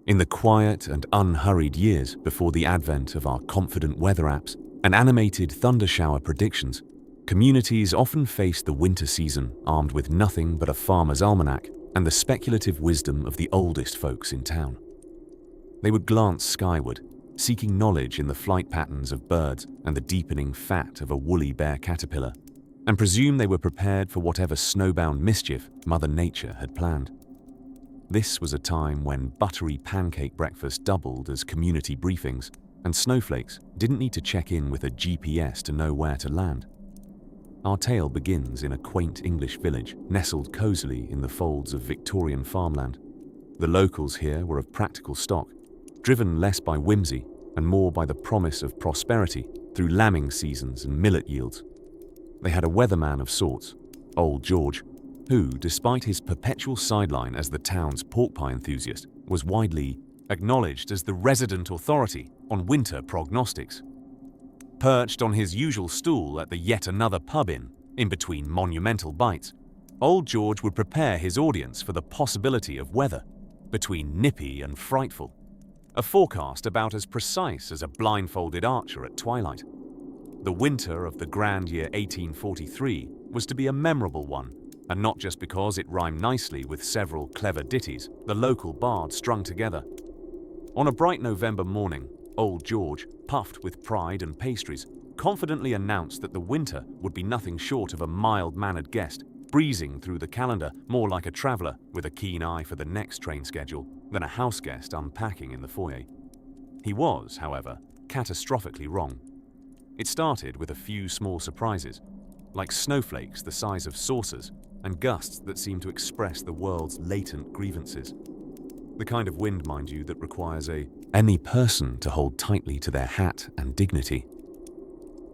In the quiet and unhurried years before the advent of our confident weather apps and animated thundershower predictions, communities often faced the winter season armed with nothing but a farmer's almanac and the speculative wisdom of the oldest folks in town. They would glance skyward, seeking knowledge in the flight patterns of birds and the deepening fat of a woolly bear caterpillar, and presume they were prepared for whatever snowbound mischief Mother Nature had planned. This was a time when buttery pancake breakfast doubled as community briefings, and snowflakes didn't need to check in with a GPS to know where to land. Our tale begins in a quaint English village nestled cozily in the folds of Victorian farmland. The locals here were of practical stock, driven less by whimsy and more by the promise of prosperity through lambing seasons and millet yields. They had a weatherman of sorts, Old George, who, despite his perpetual sideline as the town's pork pie enthusiast, was widely acknowledged as the resident authority on winter prognostics. Perched on his usual stool at the yet another pub in between monumental bites, Old George would prepare his audience for the possibility of weather, between nippy and frightful, a forecast about as precise as a blindfolded archer at twilight. The winter of the grand year 1843 was to be a memorable one, and not just because it rhymed nicely with several clever ditties the local bard strung together. On a bright November morning, Old George, puffed with pride and pastries, confidently announced that the winter would be nothing short of a mild-mannered guest, breezing through the calendar more like a traveller with a keen eye for the next train schedule than a house guest unpacking in the foyer. He was, however, catastrophically wrong. It started with a few small surprises, like snowflakes the size of saucers and gusts that seemed to express the world's latent grievances. The kind of wind, mind you, that requires any person to hold tightly to their hat and dignity.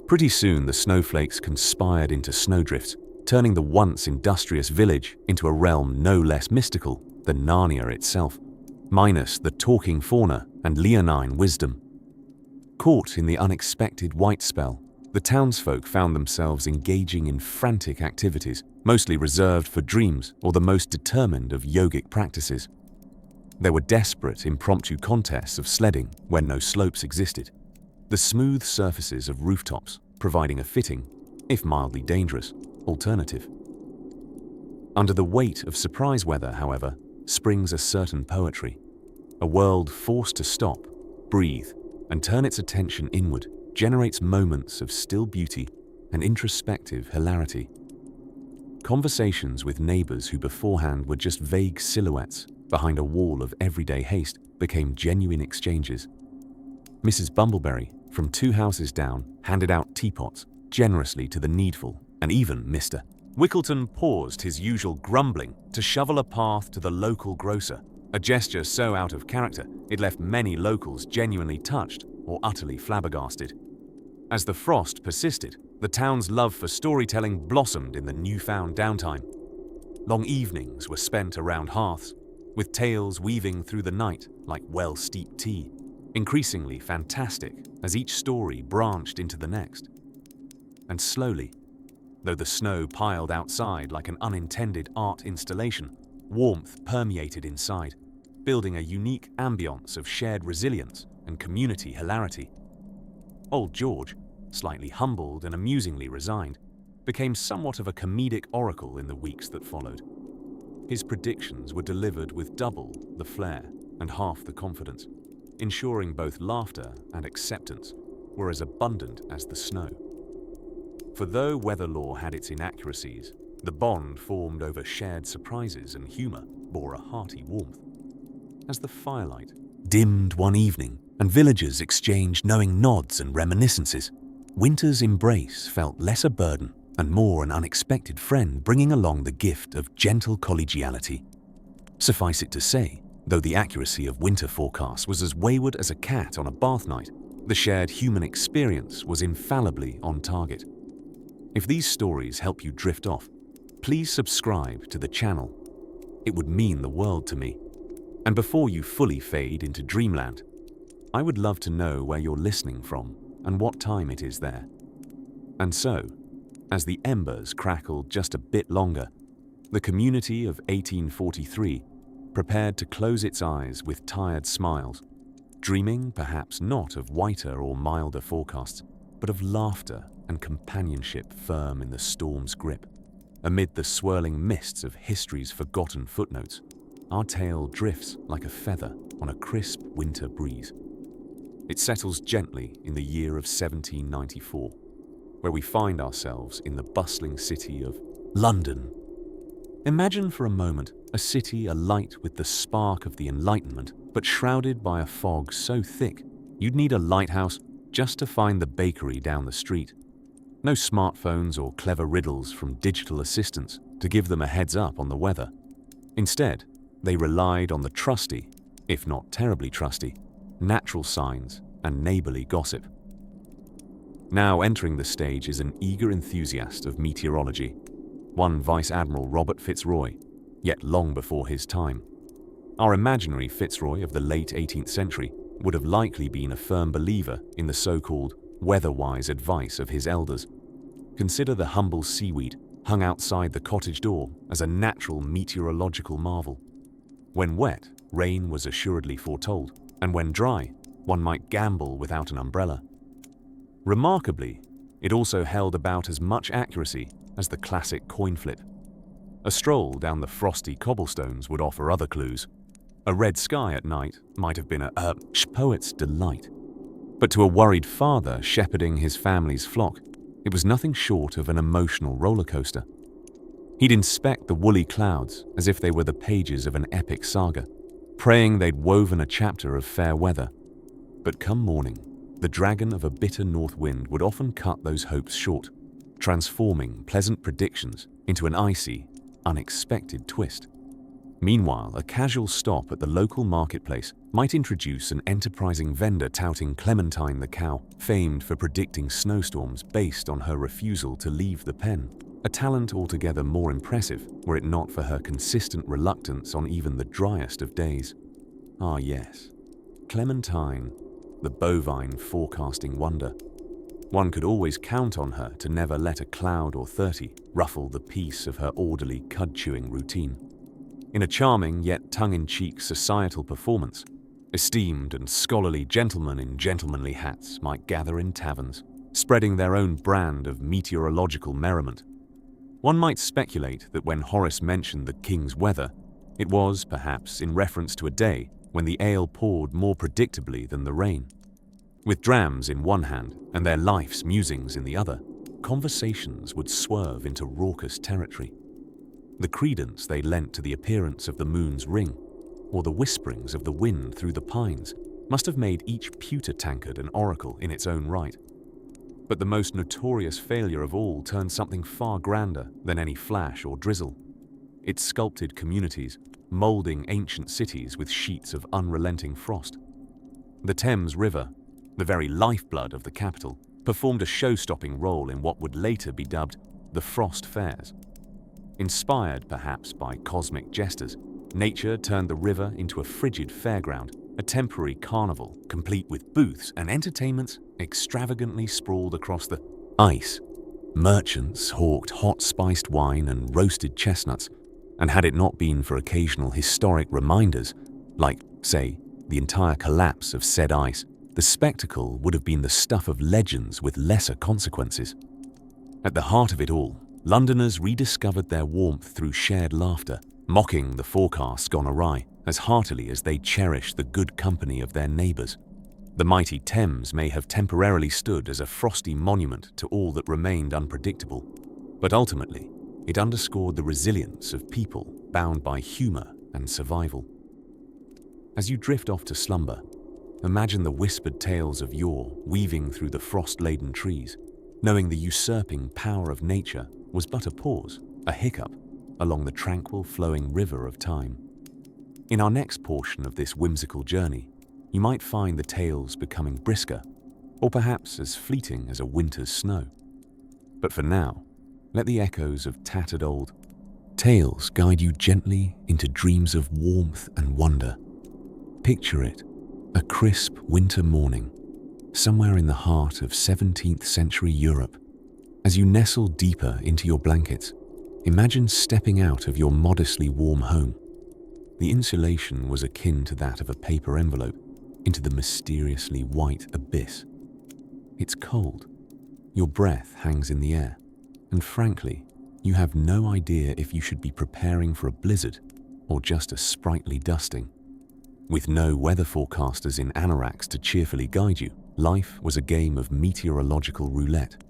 Pretty soon the snowflakes conspired into snowdrifts, turning the once industrious village into a realm no less mystical than Narnia itself, minus the talking fauna and leonine wisdom. Caught in the unexpected white spell, the townsfolk found themselves engaging in frantic activities, mostly reserved for dreams or the most determined of yogic practices. There were desperate impromptu contests of sledding when no slopes existed, the smooth surfaces of rooftops providing a fitting, if mildly dangerous, alternative. Under the weight of surprise weather, however, springs a certain poetry, a world forced to stop, breathe, and turn its attention inward generates moments of still beauty and introspective hilarity. Conversations with neighbors who beforehand were just vague silhouettes behind a wall of everyday haste became genuine exchanges. Mrs. Bumbleberry, from 2 houses down, handed out teapots generously to the needful, and even Mr. Wickleton paused his usual grumbling to shovel a path to the local grocer, a gesture so out of character it left many locals genuinely touched or utterly flabbergasted. As the frost persisted, the town's love for storytelling blossomed in the newfound downtime. Long evenings were spent around hearths, with tales weaving through the night like well-steeped tea, increasingly fantastic as each story branched into the next. And slowly, though the snow piled outside like an unintended art installation, warmth permeated inside, building a unique ambience of shared resilience and community hilarity. Old George, slightly humbled and amusingly resigned, became somewhat of a comedic oracle in the weeks that followed. His predictions were delivered with double the flair and half the confidence, ensuring both laughter and acceptance were as abundant as the snow. For though weather lore had its inaccuracies, the bond formed over shared surprises and humor bore a hearty warmth. As the firelight dimmed one evening and villagers exchanged knowing nods and reminiscences, winter's embrace felt less a burden and more an unexpected friend bringing along the gift of gentle collegiality. Suffice it to say, though the accuracy of winter forecasts was as wayward as a cat on a bath night, the shared human experience was infallibly on target. If these stories help you drift off, please subscribe to the channel. It would mean the world to me. And before you fully fade into dreamland, I would love to know where you're listening from and what time it is there. And so, as the embers crackled just a bit longer, the community of 1843 prepared to close its eyes with tired smiles, dreaming perhaps not of whiter or milder forecasts, but of laughter and companionship firm in the storm's grip. Amid the swirling mists of history's forgotten footnotes, our tale drifts like a feather on a crisp winter breeze. It settles gently in the year of 1794, where we find ourselves in the bustling city of London. Imagine for a moment a city alight with the spark of the Enlightenment, but shrouded by a fog so thick you'd need a lighthouse just to find the bakery down the street. No smartphones or clever riddles from digital assistants to give them a heads up on the weather. Instead, they relied on the trusty, if not terribly trusty, natural signs and neighborly gossip. Now entering the stage is an eager enthusiast of meteorology, one Vice Admiral Robert Fitzroy, yet long before his time. Our imaginary Fitzroy of the late 18th century would have likely been a firm believer in the so-called weather-wise advice of his elders. Consider the humble seaweed hung outside the cottage door as a natural meteorological marvel. When wet, rain was assuredly foretold, and when dry, one might gamble without an umbrella. Remarkably, it also held about as much accuracy as the classic coin flip. A stroll down the frosty cobblestones would offer other clues. A red sky at night might have been a poet's delight. But to a worried father shepherding his family's flock, it was nothing short of an emotional roller coaster. He'd inspect the woolly clouds as if they were the pages of an epic saga, praying they'd woven a chapter of fair weather. But come morning, the dragon of a bitter north wind would often cut those hopes short, transforming pleasant predictions into an icy, unexpected twist. Meanwhile, a casual stop at the local marketplace might introduce an enterprising vendor touting Clementine the cow, famed for predicting snowstorms based on her refusal to leave the pen, a talent altogether more impressive were it not for her consistent reluctance on even the driest of days. Ah yes, Clementine, the bovine forecasting wonder. One could always count on her to never let a cloud or 30 ruffle the peace of her orderly cud-chewing routine. In a charming yet tongue-in-cheek societal performance, esteemed and scholarly gentlemen in gentlemanly hats might gather in taverns, spreading their own brand of meteorological merriment. One might speculate that when Horace mentioned the king's weather, it was, perhaps, in reference to a day when the ale poured more predictably than the rain. With drams in one hand and their life's musings in the other, conversations would swerve into raucous territory. The credence they lent to the appearance of the moon's ring, or the whisperings of the wind through the pines, must have made each pewter tankard an oracle in its own right. But the most notorious failure of all turned something far grander than any flash or drizzle. It sculpted communities, molding ancient cities with sheets of unrelenting frost. The Thames River, the very lifeblood of the capital, performed a show-stopping role in what would later be dubbed the Frost Fairs. Inspired perhaps by cosmic jesters, nature turned the river into a frigid fairground, a temporary carnival complete with booths and entertainments extravagantly sprawled across the ice. Merchants hawked hot spiced wine and roasted chestnuts, and had it not been for occasional historic reminders, like, say, the entire collapse of said ice, the spectacle would have been the stuff of legends with lesser consequences. At the heart of it all, Londoners rediscovered their warmth through shared laughter, mocking the forecasts gone awry as heartily as they cherished the good company of their neighbours. The mighty Thames may have temporarily stood as a frosty monument to all that remained unpredictable, but ultimately it underscored the resilience of people bound by humour and survival. As you drift off to slumber, imagine the whispered tales of yore weaving through the frost-laden trees, knowing the usurping power of nature was but a pause, a hiccup, along the tranquil flowing river of time. In our next portion of this whimsical journey, you might find the tales becoming brisker, or perhaps as fleeting as a winter's snow. But for now, let the echoes of tattered old tales guide you gently into dreams of warmth and wonder. Picture it, a crisp winter morning, somewhere in the heart of 17th century Europe. As you nestle deeper into your blankets, imagine stepping out of your modestly warm home. The insulation was akin to that of a paper envelope into the mysteriously white abyss. It's cold. Your breath hangs in the air. And frankly, you have no idea if you should be preparing for a blizzard or just a sprightly dusting. With no weather forecasters in anoraks to cheerfully guide you, life was a game of meteorological roulette.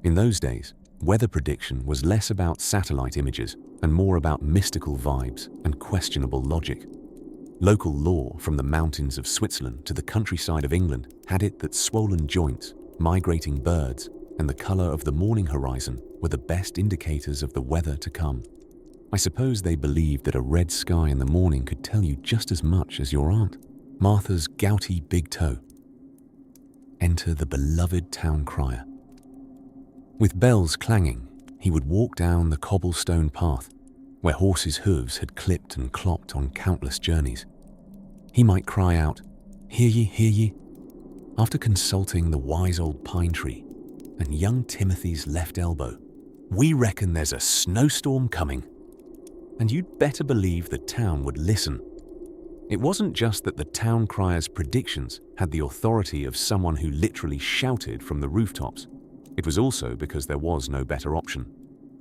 In those days, weather prediction was less about satellite images and more about mystical vibes and questionable logic. Local law, from the mountains of Switzerland to the countryside of England, had it that swollen joints, migrating birds, and the color of the morning horizon were the best indicators of the weather to come. I suppose they believed that a red sky in the morning could tell you just as much as your aunt Martha's gouty big toe. Enter the beloved town crier. With bells clanging, he would walk down the cobblestone path where horses' hooves had clipped and clopped on countless journeys. He might cry out, "Hear ye, hear ye," after consulting the wise old pine tree and young Timothy's left elbow. "We reckon there's a snowstorm coming." And you'd better believe the town would listen. It wasn't just that the town crier's predictions had the authority of someone who literally shouted from the rooftops. It was also because there was no better option.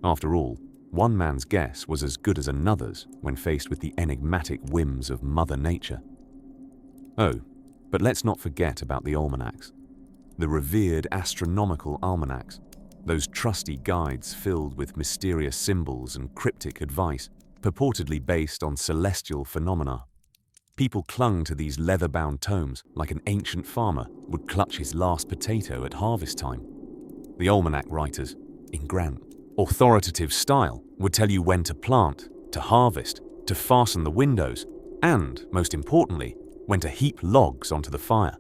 After all, one man's guess was as good as another's when faced with the enigmatic whims of Mother Nature. Oh, but let's not forget about the almanacs. The revered astronomical almanacs, those trusty guides filled with mysterious symbols and cryptic advice, purportedly based on celestial phenomena. People clung to these leather-bound tomes like an ancient farmer would clutch his last potato at harvest time. The almanac writers, in grand, authoritative style, would tell you when to plant, to harvest, to fasten the windows, and, most importantly, when to heap logs onto the fire.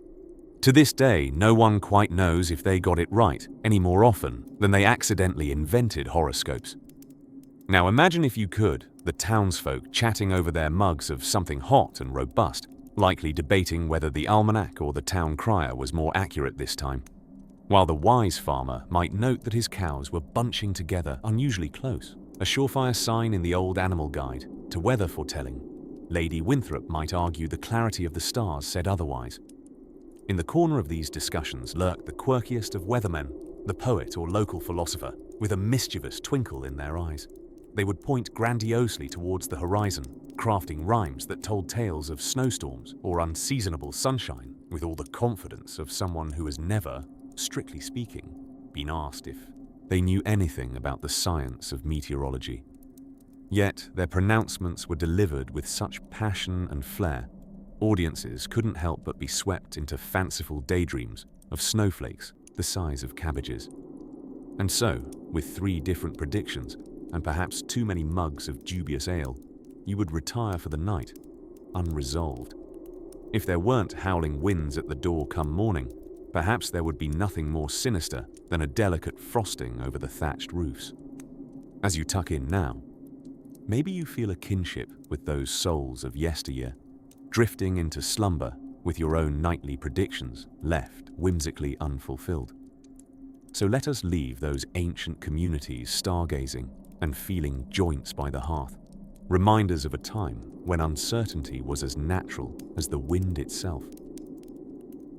To this day, no one quite knows if they got it right any more often than they accidentally invented horoscopes. Now imagine, if you could, the townsfolk chatting over their mugs of something hot and robust, likely debating whether the almanac or the town crier was more accurate this time, while the wise farmer might note that his cows were bunching together unusually close, a surefire sign in the old animal guide to weather foretelling. Lady Winthrop might argue the clarity of the stars said otherwise. In the corner of these discussions lurked the quirkiest of weathermen, the poet or local philosopher, with a mischievous twinkle in their eyes. They would point grandiosely towards the horizon, crafting rhymes that told tales of snowstorms or unseasonable sunshine with all the confidence of someone who has never, strictly speaking, been asked if they knew anything about the science of meteorology. Yet their pronouncements were delivered with such passion and flair, audiences couldn't help but be swept into fanciful daydreams of snowflakes the size of cabbages. And so, with 3 different predictions, and perhaps too many mugs of dubious ale, you would retire for the night, unresolved. If there weren't howling winds at the door come morning, perhaps there would be nothing more sinister than a delicate frosting over the thatched roofs. As you tuck in now, maybe you feel a kinship with those souls of yesteryear, drifting into slumber with your own nightly predictions left whimsically unfulfilled. So let us leave those ancient communities stargazing and feeling joints by the hearth, reminders of a time when uncertainty was as natural as the wind itself.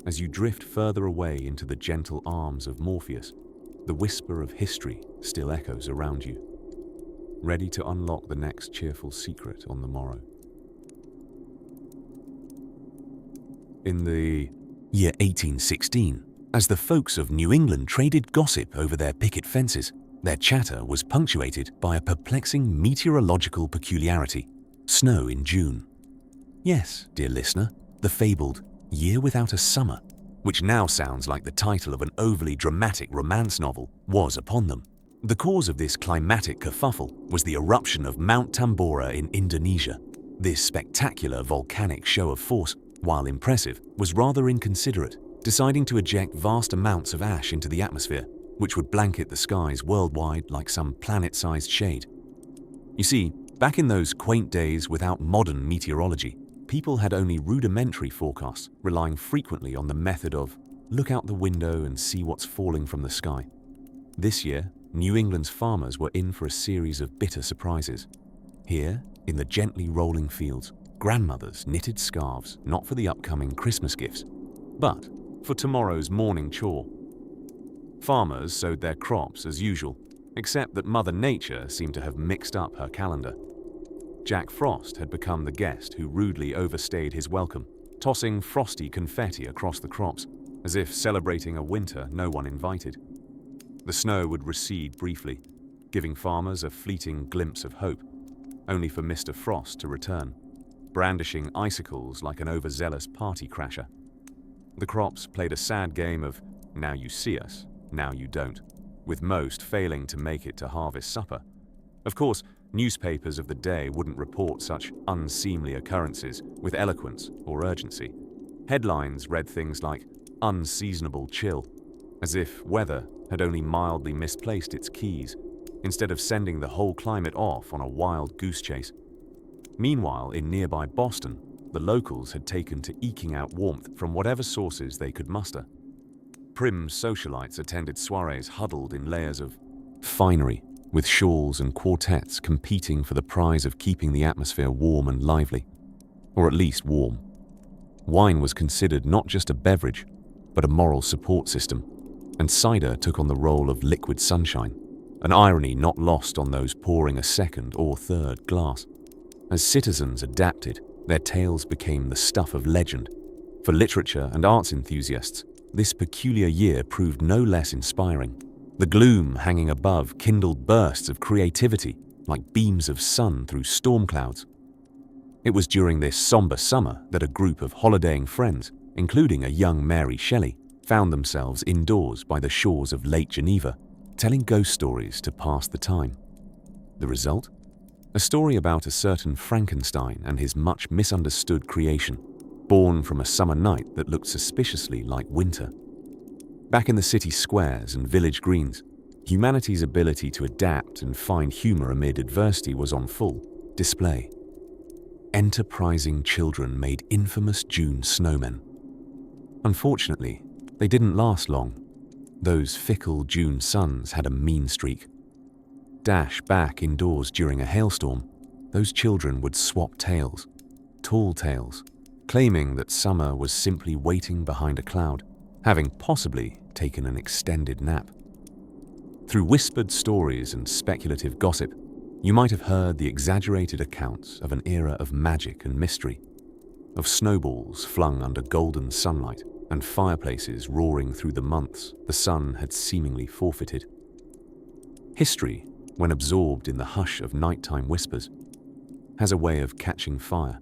As you drift further away into the gentle arms of Morpheus, the whisper of history still echoes around you, ready to unlock the next cheerful secret on the morrow. In the year 1816, as the folks of New England traded gossip over their picket fences, their chatter was punctuated by a perplexing meteorological peculiarity: snow in June. Yes, dear listener, the fabled Year Without a Summer, which now sounds like the title of an overly dramatic romance novel, was upon them. The cause of this climatic kerfuffle was the eruption of Mount Tambora in Indonesia. This spectacular volcanic show of force, while impressive, was rather inconsiderate, deciding to eject vast amounts of ash into the atmosphere, which would blanket the skies worldwide like some planet-sized shade. You see, back in those quaint days without modern meteorology, people had only rudimentary forecasts, relying frequently on the method of look out the window and see what's falling from the sky. This year, New England's farmers were in for a series of bitter surprises. Here, in the gently rolling fields, Grandmothers knitted scarves not for the upcoming Christmas gifts, but for tomorrow's morning chore. Farmers sowed their crops as usual, except that Mother Nature seemed to have mixed up her calendar. Jack Frost had become the guest who rudely overstayed his welcome, tossing frosty confetti across the crops, as if celebrating a winter no one invited. The snow would recede briefly, giving farmers a fleeting glimpse of hope, only for Mr. Frost to return, brandishing icicles like an overzealous party crasher. The crops played a sad game of now you see us, now you don't, with most failing to make it to harvest supper. Of course, newspapers of the day wouldn't report such unseemly occurrences with eloquence or urgency. Headlines read things like unseasonable chill, as if weather had only mildly misplaced its keys, instead of sending the whole climate off on a wild goose chase. Meanwhile, in nearby Boston, the locals had taken to eking out warmth from whatever sources they could muster. Prim socialites attended soirees huddled in layers of finery, with shawls and quartets competing for the prize of keeping the atmosphere warm and lively, or at least warm. Wine was considered not just a beverage, but a moral support system, and cider took on the role of liquid sunshine, an irony not lost on those pouring a second or third glass. As citizens adapted, their tales became the stuff of legend. For literature and arts enthusiasts, this peculiar year proved no less inspiring. The gloom hanging above kindled bursts of creativity like beams of sun through storm clouds. It was during this somber summer that a group of holidaying friends, including a young Mary Shelley, found themselves indoors by the shores of Lake Geneva, telling ghost stories to pass the time. The result? A story about a certain Frankenstein and his much misunderstood creation, born from a summer night that looked suspiciously like winter. Back in the city squares and village greens, humanity's ability to adapt and find humor amid adversity was on full display. Enterprising children made infamous June snowmen. Unfortunately, they didn't last long. Those fickle June suns had a mean streak. Dash back indoors during a hailstorm, those children would swap tales, tall tales, claiming that summer was simply waiting behind a cloud, having possibly taken an extended nap. Through whispered stories and speculative gossip, you might have heard the exaggerated accounts of an era of magic and mystery, of snowballs flung under golden sunlight and fireplaces roaring through the months the sun had seemingly forfeited. History, when absorbed in the hush of nighttime whispers, has a way of catching fire,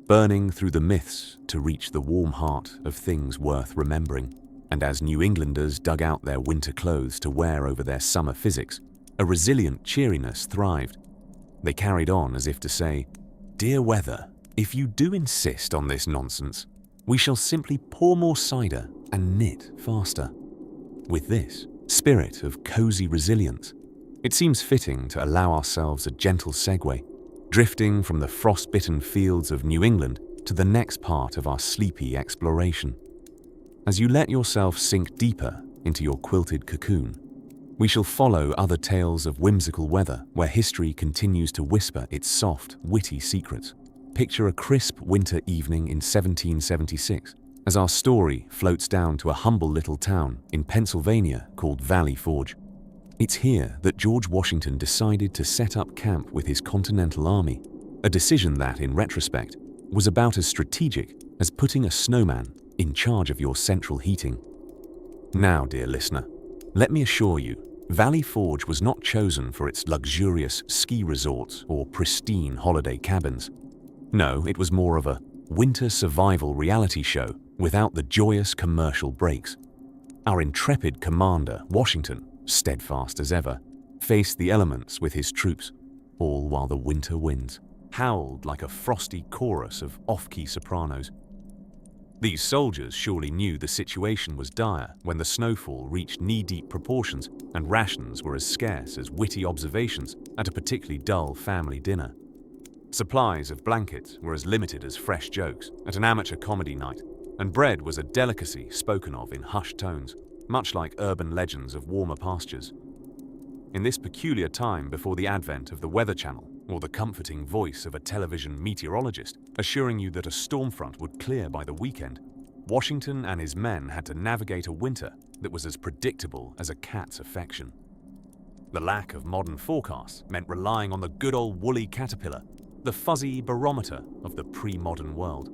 burning through the myths to reach the warm heart of things worth remembering. And as New Englanders dug out their winter clothes to wear over their summer physics, a resilient cheeriness thrived. They carried on as if to say, "Dear weather, if you do insist on this nonsense, we shall simply pour more cider and knit faster." With this spirit of cozy resilience, it seems fitting to allow ourselves a gentle segue, drifting from the frost-bitten fields of New England to the next part of our sleepy exploration. As you let yourself sink deeper into your quilted cocoon, we shall follow other tales of whimsical weather where history continues to whisper its soft, witty secrets. Picture a crisp winter evening in 1776 as our story floats down to a humble little town in Pennsylvania called Valley Forge. It's here that George Washington decided to set up camp with his Continental Army, a decision that, in retrospect, was about as strategic as putting a snowman in charge of your central heating. Now, dear listener, let me assure you, Valley Forge was not chosen for its luxurious ski resorts or pristine holiday cabins. No, it was more of a winter survival reality show without the joyous commercial breaks. Our intrepid commander, Washington, steadfast as ever, faced the elements with his troops, all while the winter winds howled like a frosty chorus of off-key sopranos. These soldiers surely knew the situation was dire when the snowfall reached knee-deep proportions and rations were as scarce as witty observations at a particularly dull family dinner. Supplies of blankets were as limited as fresh jokes at an amateur comedy night, and bread was a delicacy spoken of in hushed tones, much like urban legends of warmer pastures. In this peculiar time before the advent of the Weather Channel, or the comforting voice of a television meteorologist assuring you that a storm front would clear by the weekend, Washington and his men had to navigate a winter that was as predictable as a cat's affection. The lack of modern forecasts meant relying on the good old woolly caterpillar, the fuzzy barometer of the pre-modern world.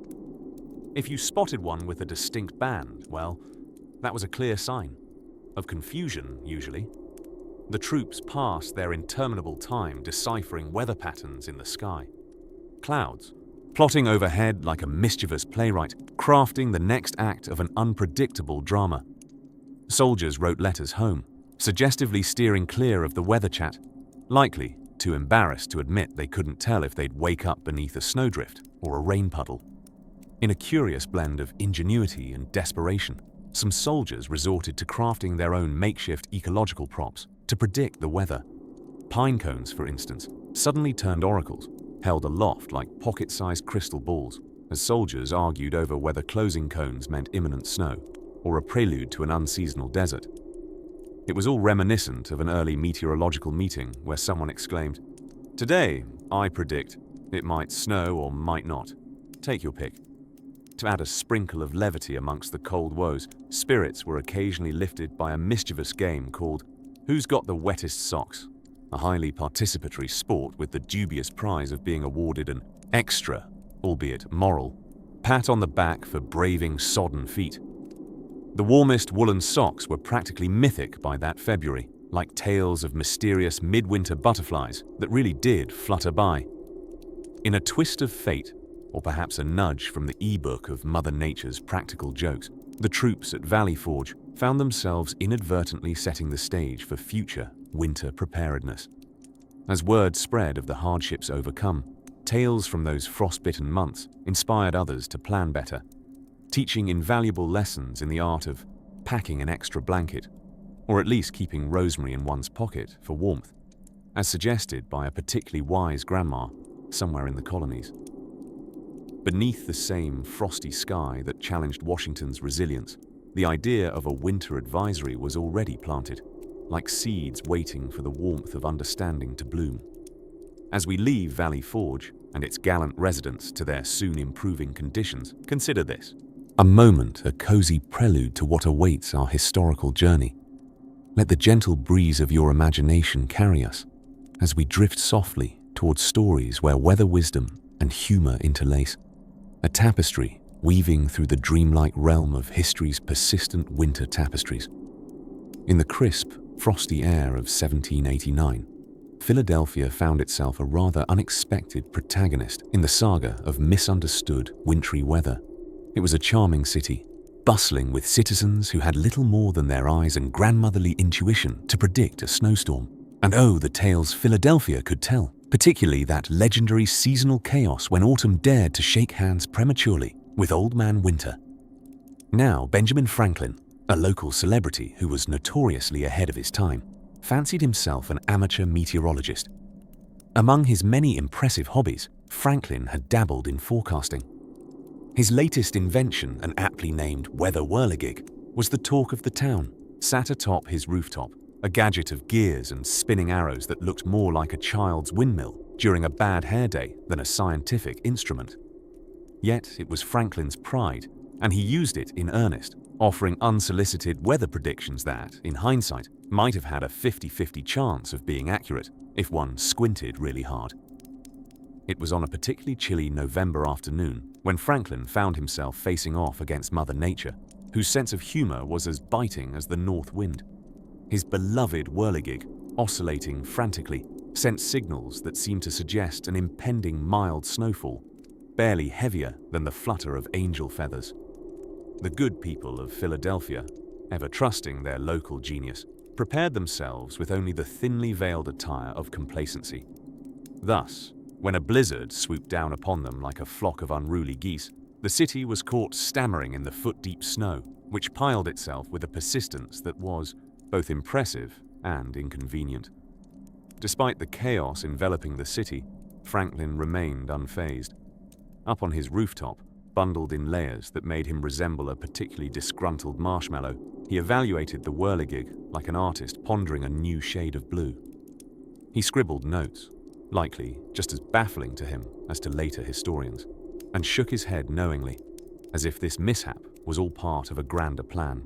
If you spotted one with a distinct band, well, that was a clear sign. Of confusion, usually. The troops passed their interminable time deciphering weather patterns in the sky. Clouds, plotting overhead like a mischievous playwright, crafting the next act of an unpredictable drama. Soldiers wrote letters home, suggestively steering clear of the weather chat, likely too embarrassed to admit they couldn't tell if they'd wake up beneath a snowdrift or a rain puddle. In a curious blend of ingenuity and desperation, some soldiers resorted to crafting their own makeshift ecological props to predict the weather. Pine cones, for instance, suddenly turned oracles, held aloft like pocket-sized crystal balls, as soldiers argued over whether closing cones meant imminent snow or a prelude to an unseasonal desert. It was all reminiscent of an early meteorological meeting where someone exclaimed, "Today, I predict it might snow or might not. Take your pick." To add a sprinkle of levity amongst the cold woes, spirits were occasionally lifted by a mischievous game called Who's Got the Wettest Socks? A highly participatory sport with the dubious prize of being awarded an extra, albeit moral, pat on the back for braving sodden feet. The warmest woolen socks were practically mythic by that February, like tales of mysterious midwinter butterflies that really did flutter by. In a twist of fate, or perhaps a nudge from the e-book of Mother Nature's practical jokes, the troops at Valley Forge found themselves inadvertently setting the stage for future winter preparedness. As word spread of the hardships overcome, tales from those frostbitten months inspired others to plan better, teaching invaluable lessons in the art of packing an extra blanket, or at least keeping rosemary in one's pocket for warmth, as suggested by a particularly wise grandma somewhere in the colonies. Beneath the same frosty sky that challenged Washington's resilience, the idea of a winter advisory was already planted, like seeds waiting for the warmth of understanding to bloom. As we leave Valley Forge and its gallant residents to their soon improving conditions, consider this. A moment, a cozy prelude to what awaits our historical journey. Let the gentle breeze of your imagination carry us as we drift softly towards stories where weather wisdom and humor interlace. A tapestry weaving through the dreamlike realm of history's persistent winter tapestries. In the crisp, frosty air of 1789, Philadelphia found itself a rather unexpected protagonist in the saga of misunderstood wintry weather. It was a charming city, bustling with citizens who had little more than their eyes and grandmotherly intuition to predict a snowstorm. And oh, the tales Philadelphia could tell, particularly that legendary seasonal chaos when autumn dared to shake hands prematurely with Old Man Winter. Now, Benjamin Franklin, a local celebrity who was notoriously ahead of his time, fancied himself an amateur meteorologist. Among his many impressive hobbies, Franklin had dabbled in forecasting. His latest invention, an aptly named weather whirligig, was the talk of the town, sat atop his rooftop, a gadget of gears and spinning arrows that looked more like a child's windmill during a bad hair day than a scientific instrument. Yet it was Franklin's pride, and he used it in earnest, offering unsolicited weather predictions that, in hindsight, might have had a 50-50 chance of being accurate if one squinted really hard. It was on a particularly chilly November afternoon when Franklin found himself facing off against Mother Nature, whose sense of humor was as biting as the north wind. His beloved whirligig, oscillating frantically, sent signals that seemed to suggest an impending mild snowfall, barely heavier than the flutter of angel feathers. The good people of Philadelphia, ever trusting their local genius, prepared themselves with only the thinly veiled attire of complacency. Thus, when a blizzard swooped down upon them like a flock of unruly geese, the city was caught stammering in the foot-deep snow, which piled itself with a persistence that was both impressive and inconvenient. Despite the chaos enveloping the city, Franklin remained unfazed. Up on his rooftop, bundled in layers that made him resemble a particularly disgruntled marshmallow, he evaluated the whirligig like an artist pondering a new shade of blue. He scribbled notes, likely just as baffling to him as to later historians, and shook his head knowingly, as if this mishap was all part of a grander plan,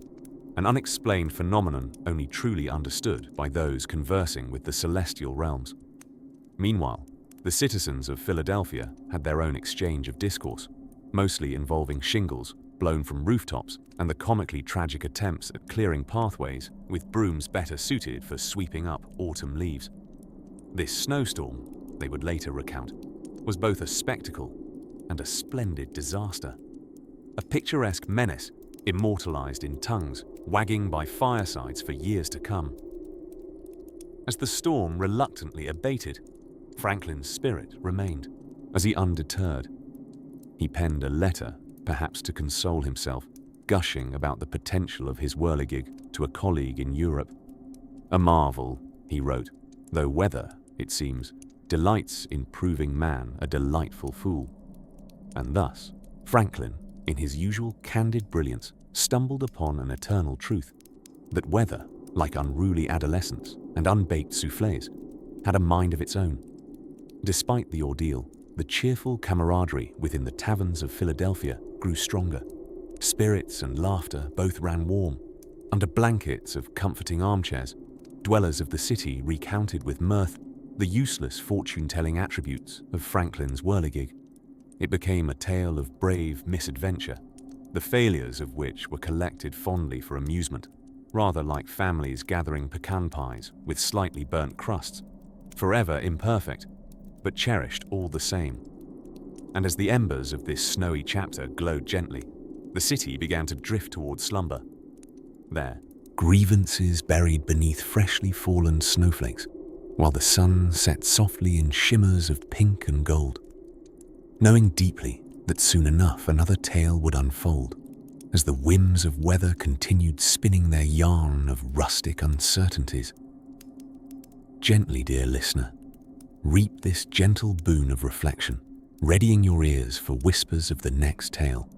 an unexplained phenomenon only truly understood by those conversing with the celestial realms. Meanwhile, the citizens of Philadelphia had their own exchange of discourse, mostly involving shingles blown from rooftops and the comically tragic attempts at clearing pathways with brooms better suited for sweeping up autumn leaves. This snowstorm, they would later recount, was both a spectacle and a splendid disaster. A picturesque menace immortalized in tongues wagging by firesides for years to come. As the storm reluctantly abated, Franklin's spirit remained, as he undeterred. He penned a letter, perhaps to console himself, gushing about the potential of his whirligig to a colleague in Europe. A marvel, he wrote, though weather, it seems, delights in proving man a delightful fool. And thus, Franklin, in his usual candid brilliance, stumbled upon an eternal truth, that weather, like unruly adolescents and unbaked soufflés, had a mind of its own. Despite the ordeal, the cheerful camaraderie within the taverns of Philadelphia grew stronger. Spirits and laughter both ran warm. Under blankets of comforting armchairs, dwellers of the city recounted with mirth the useless fortune-telling attributes of Franklin's whirligig. It became a tale of brave misadventure, the failures of which were collected fondly for amusement, rather like families gathering pecan pies with slightly burnt crusts, forever imperfect, but cherished all the same. And as the embers of this snowy chapter glowed gently, the city began to drift toward slumber. There, grievances buried beneath freshly fallen snowflakes, while the sun set softly in shimmers of pink and gold, knowing deeply that soon enough another tale would unfold, as the whims of weather continued spinning their yarn of rustic uncertainties. Gently, dear listener, reap this gentle boon of reflection, readying your ears for whispers of the next tale,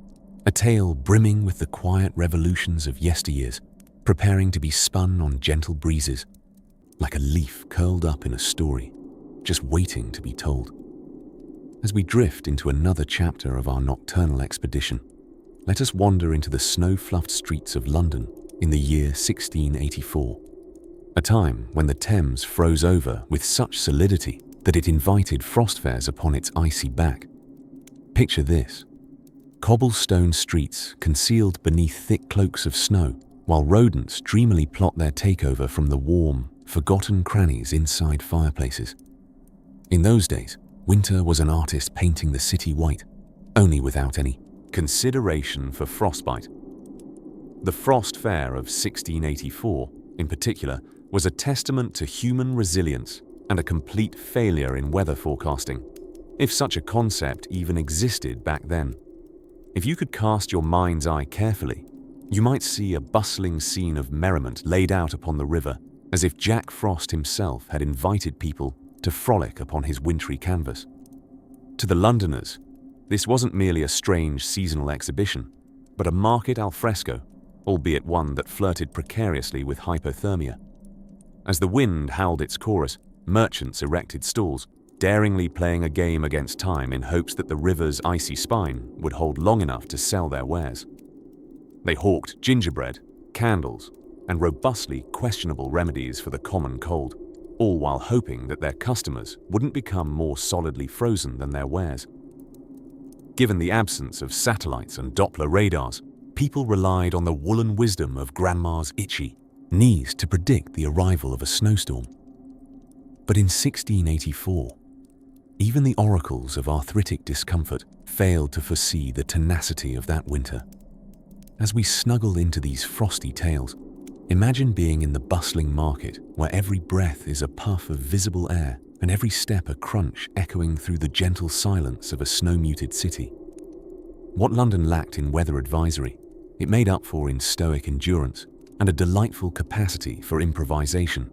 a tale brimming with the quiet revolutions of yesteryears, preparing to be spun on gentle breezes, like a leaf curled up in a story, just waiting to be told. As we drift into another chapter of our nocturnal expedition, let us wander into the snow-fluffed streets of London in the year 1684, a time when the Thames froze over with such solidity that it invited frost fares upon its icy back. Picture this: cobblestone streets concealed beneath thick cloaks of snow, while rodents dreamily plot their takeover from the warm, forgotten crannies inside fireplaces. In those days, winter was an artist painting the city white, only without any consideration for frostbite. The Frost Fair of 1684, in particular, was a testament to human resilience and a complete failure in weather forecasting, if such a concept even existed back then. If you could cast your mind's eye carefully, you might see a bustling scene of merriment laid out upon the river, as if Jack Frost himself had invited people to frolic upon his wintry canvas. To the Londoners, this wasn't merely a strange seasonal exhibition, but a market alfresco, albeit one that flirted precariously with hypothermia. As the wind howled its chorus, merchants erected stalls, daringly playing a game against time in hopes that the river's icy spine would hold long enough to sell their wares. They hawked gingerbread, candles, and robustly questionable remedies for the common cold, all while hoping that their customers wouldn't become more solidly frozen than their wares. Given the absence of satellites and Doppler radars, people relied on the woolen wisdom of Grandma's itchy knees to predict the arrival of a snowstorm. But in 1684, even the oracles of arthritic discomfort failed to foresee the tenacity of that winter. As we snuggle into these frosty tales, imagine being in the bustling market where every breath is a puff of visible air and every step a crunch echoing through the gentle silence of a snow-muted city. What London lacked in weather advisory, it made up for in stoic endurance and a delightful capacity for improvisation.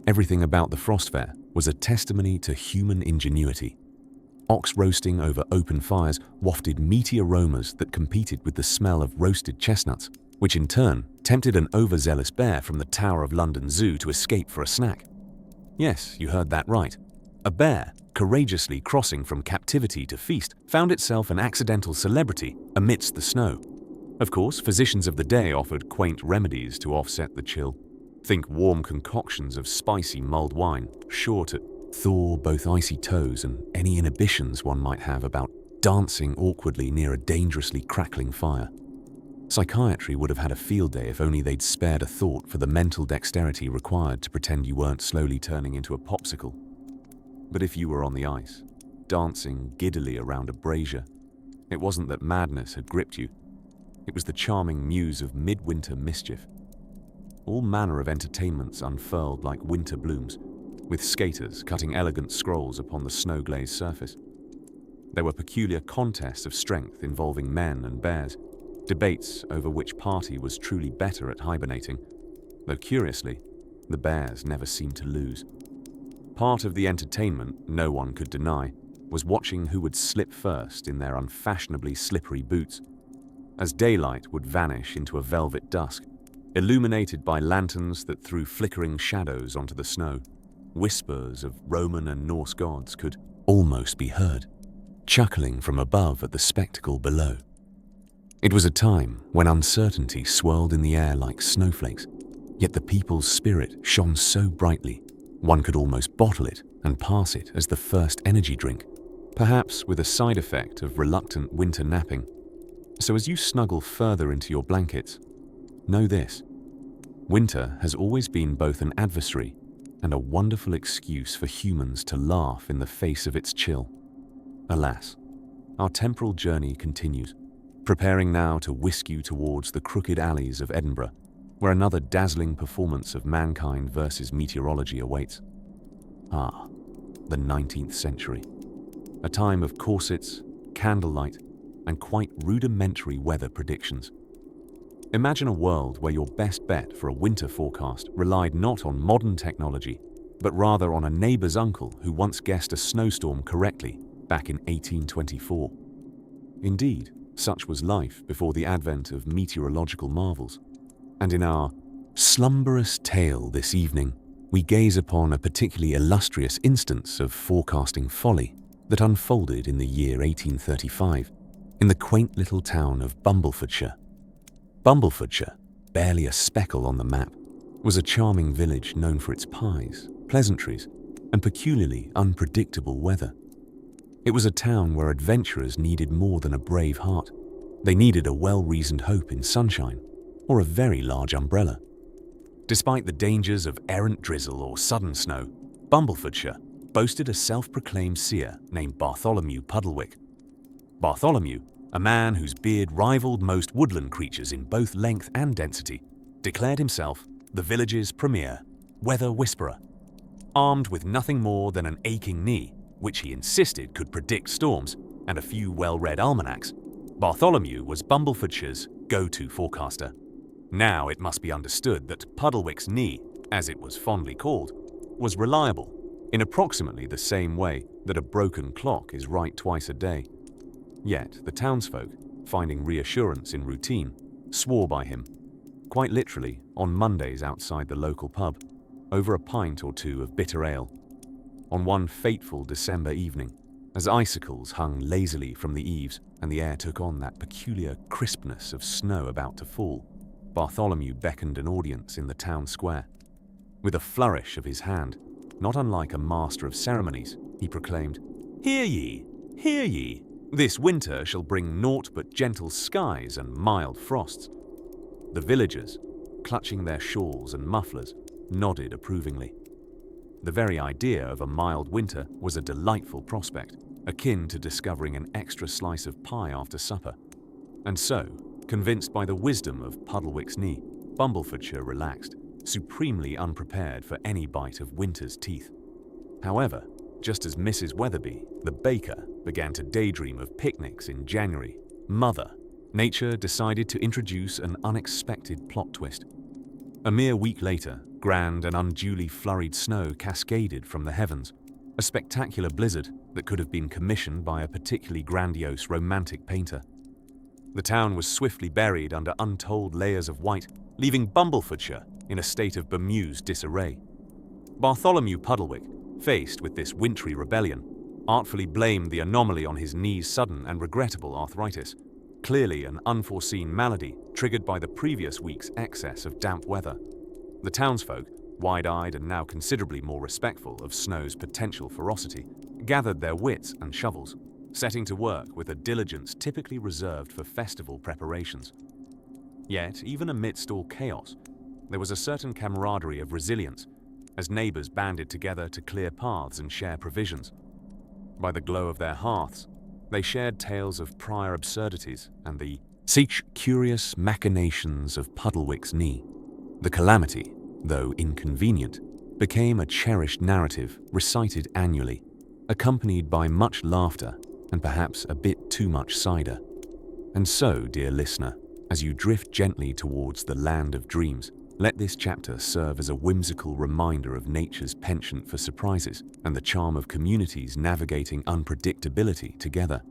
Everything about the Frost Fair was a testimony to human ingenuity. Ox roasting over open fires wafted meaty aromas that competed with the smell of roasted chestnuts, which in turn tempted an overzealous bear from the Tower of London Zoo to escape for a snack. Yes, you heard that right. A bear, courageously crossing from captivity to feast, found itself an accidental celebrity amidst the snow. Of course, physicians of the day offered quaint remedies to offset the chill. Think warm concoctions of spicy mulled wine, sure to thaw both icy toes and any inhibitions one might have about dancing awkwardly near a dangerously crackling fire. Psychiatry would have had a field day if only they'd spared a thought for the mental dexterity required to pretend you weren't slowly turning into a popsicle. But if you were on the ice, dancing giddily around a brazier, it wasn't that madness had gripped you. It was the charming muse of midwinter mischief. All manner of entertainments unfurled like winter blooms, with skaters cutting elegant scrolls upon the snow-glazed surface. There were peculiar contests of strength involving men and bears, debates over which party was truly better at hibernating, though curiously, the bears never seemed to lose. Part of the entertainment, no one could deny, was watching who would slip first in their unfashionably slippery boots, as daylight would vanish into a velvet dusk, illuminated by lanterns that threw flickering shadows onto the snow. Whispers of Roman and Norse gods could almost be heard, chuckling from above at the spectacle below. It was a time when uncertainty swirled in the air like snowflakes, yet the people's spirit shone so brightly, one could almost bottle it and pass it as the first energy drink, perhaps with a side effect of reluctant winter napping. So as you snuggle further into your blankets, know this: winter has always been both an adversary and a wonderful excuse for humans to laugh in the face of its chill. Alas, our temporal journey continues, preparing now to whisk you towards the crooked alleys of Edinburgh, where another dazzling performance of mankind versus meteorology awaits. Ah, the 19th century. A time of corsets, candlelight, and quite rudimentary weather predictions. Imagine a world where your best bet for a winter forecast relied not on modern technology, but rather on a neighbor's uncle who once guessed a snowstorm correctly back in 1824. Indeed, such was life before the advent of meteorological marvels. And in our slumberous tale this evening, we gaze upon a particularly illustrious instance of forecasting folly that unfolded in the year 1835 in the quaint little town of Bumblefordshire. Bumblefordshire, barely a speckle on the map, was a charming village known for its pies, pleasantries, and peculiarly unpredictable weather. It was a town where adventurers needed more than a brave heart. They needed a well-reasoned hope in sunshine, or a very large umbrella. Despite the dangers of errant drizzle or sudden snow, Bumblefordshire boasted a self-proclaimed seer named Bartholomew Puddlewick. Bartholomew, a man whose beard rivaled most woodland creatures in both length and density, declared himself the village's premier weather whisperer. Armed with nothing more than an aching knee, which he insisted could predict storms, and a few well-read almanacs, Bartholomew was Bumblefordshire's go-to forecaster. Now it must be understood that Puddlewick's knee, as it was fondly called, was reliable in approximately the same way that a broken clock is right twice a day. Yet the townsfolk, finding reassurance in routine, swore by him, quite literally on Mondays outside the local pub, over a pint or two of bitter ale. On one fateful December evening, as icicles hung lazily from the eaves and the air took on that peculiar crispness of snow about to fall, Bartholomew beckoned an audience in the town square. With a flourish of his hand, not unlike a master of ceremonies, he proclaimed, "Hear ye, hear ye! This winter shall bring naught but gentle skies and mild frosts." The villagers, clutching their shawls and mufflers, nodded approvingly. The very idea of a mild winter was a delightful prospect, akin to discovering an extra slice of pie after supper. And so, convinced by the wisdom of Puddlewick's knee, Bumblefordshire relaxed, supremely unprepared for any bite of winter's teeth. However, just as Mrs. Weatherby, the baker, began to daydream of picnics in January, Mother Nature decided to introduce an unexpected plot twist. A mere week later, grand and unduly flurried snow cascaded from the heavens, a spectacular blizzard that could have been commissioned by a particularly grandiose romantic painter. The town was swiftly buried under untold layers of white, leaving Bumblefordshire in a state of bemused disarray. Bartholomew Puddlewick, Faced with this wintry rebellion, artfully blamed the anomaly on his knee's sudden and regrettable arthritis, clearly an unforeseen malady triggered by the previous week's excess of damp weather. The townsfolk, wide-eyed and now considerably more respectful of Snow's potential ferocity, gathered their wits and shovels, setting to work with a diligence typically reserved for festival preparations. Yet, even amidst all chaos, there was a certain camaraderie of resilience, as neighbors banded together to clear paths and share provisions. By the glow of their hearths, they shared tales of prior absurdities and the curious machinations of Puddlewick's knee. The calamity, though inconvenient, became a cherished narrative recited annually, accompanied by much laughter and perhaps a bit too much cider. And so, dear listener, as you drift gently towards the land of dreams, let this chapter serve as a whimsical reminder of nature's penchant for surprises and the charm of communities navigating unpredictability together.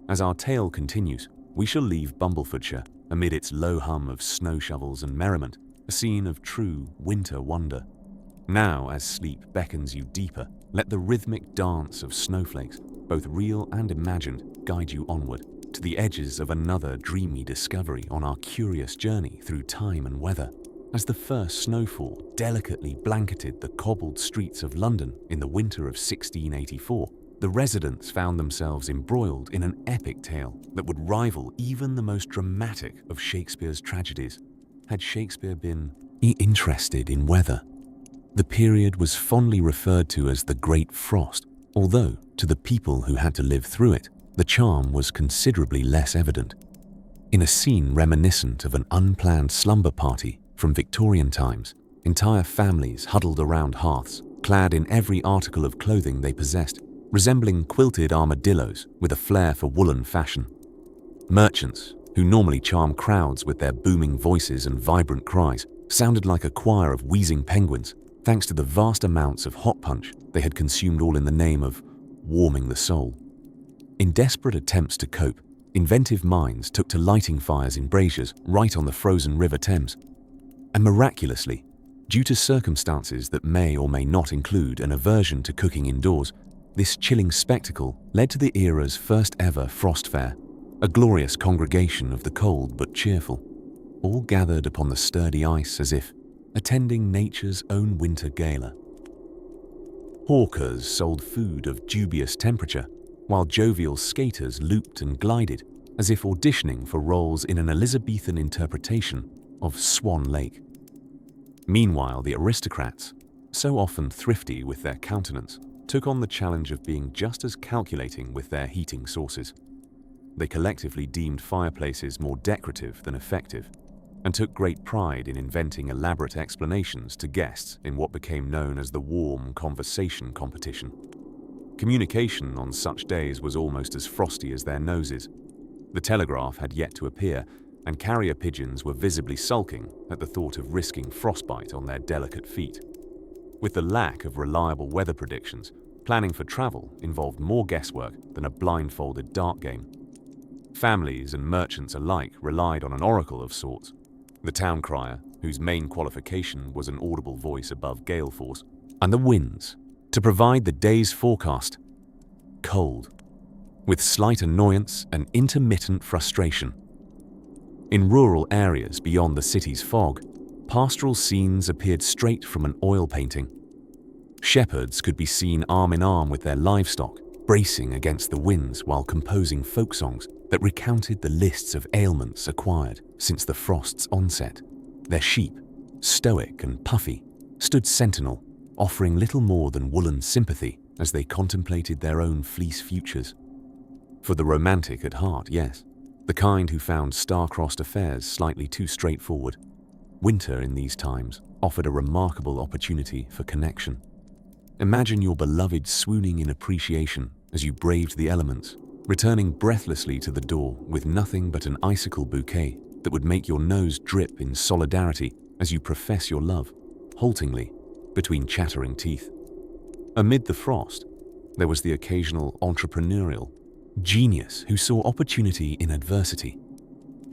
As our tale continues, we shall leave Bumblefordshire amid its low hum of snow shovels and merriment, a scene of true winter wonder. Now, as sleep beckons you deeper, let the rhythmic dance of snowflakes, both real and imagined, guide you onward to the edges of another dreamy discovery on our curious journey through time and weather. As the first snowfall delicately blanketed the cobbled streets of London in the winter of 1684, the residents found themselves embroiled in an epic tale that would rival even the most dramatic of Shakespeare's tragedies. Had Shakespeare been interested in weather? The period was fondly referred to as the Great Frost, although, to the people who had to live through it, the charm was considerably less evident. In a scene reminiscent of an unplanned slumber party from Victorian times, entire families huddled around hearths, clad in every article of clothing they possessed, resembling quilted armadillos with a flair for woolen fashion. Merchants, who normally charm crowds with their booming voices and vibrant cries, sounded like a choir of wheezing penguins, thanks to the vast amounts of hot punch they had consumed, all in the name of warming the soul. In desperate attempts to cope, inventive minds took to lighting fires in braziers right on the frozen River Thames. And miraculously, due to circumstances that may or may not include an aversion to cooking indoors, this chilling spectacle led to the era's first ever frost fair, a glorious congregation of the cold but cheerful, all gathered upon the sturdy ice as if attending nature's own winter gala. Hawkers sold food of dubious temperature, while jovial skaters looped and glided as if auditioning for roles in an Elizabethan interpretation of Swan Lake. Meanwhile, the aristocrats, so often thrifty with their countenance, took on the challenge of being just as calculating with their heating sources. They collectively deemed fireplaces more decorative than effective, and took great pride in inventing elaborate explanations to guests in what became known as the warm conversation competition. Communication on such days was almost as frosty as their noses. The telegraph had yet to appear, and carrier pigeons were visibly sulking at the thought of risking frostbite on their delicate feet. With the lack of reliable weather predictions, planning for travel involved more guesswork than a blindfolded dart game. Families and merchants alike relied on an oracle of sorts. The town crier, whose main qualification was an audible voice above gale force, and the winds, to provide the day's forecast. Cold, with slight annoyance and intermittent frustration. In rural areas beyond the city's fog, pastoral scenes appeared straight from an oil painting. Shepherds could be seen arm in arm with their livestock, bracing against the winds while composing folk songs that recounted the lists of ailments acquired since the frost's onset. Their sheep, stoic and puffy, stood sentinel, offering little more than woolen sympathy as they contemplated their own fleece futures. For the romantic at heart, yes, the kind who found star-crossed affairs slightly too straightforward, winter in these times offered a remarkable opportunity for connection. Imagine your beloved swooning in appreciation as you braved the elements, returning breathlessly to the door with nothing but an icicle bouquet that would make your nose drip in solidarity as you profess your love, haltingly, between chattering teeth. Amid the frost, there was the occasional entrepreneurial genius who saw opportunity in adversity.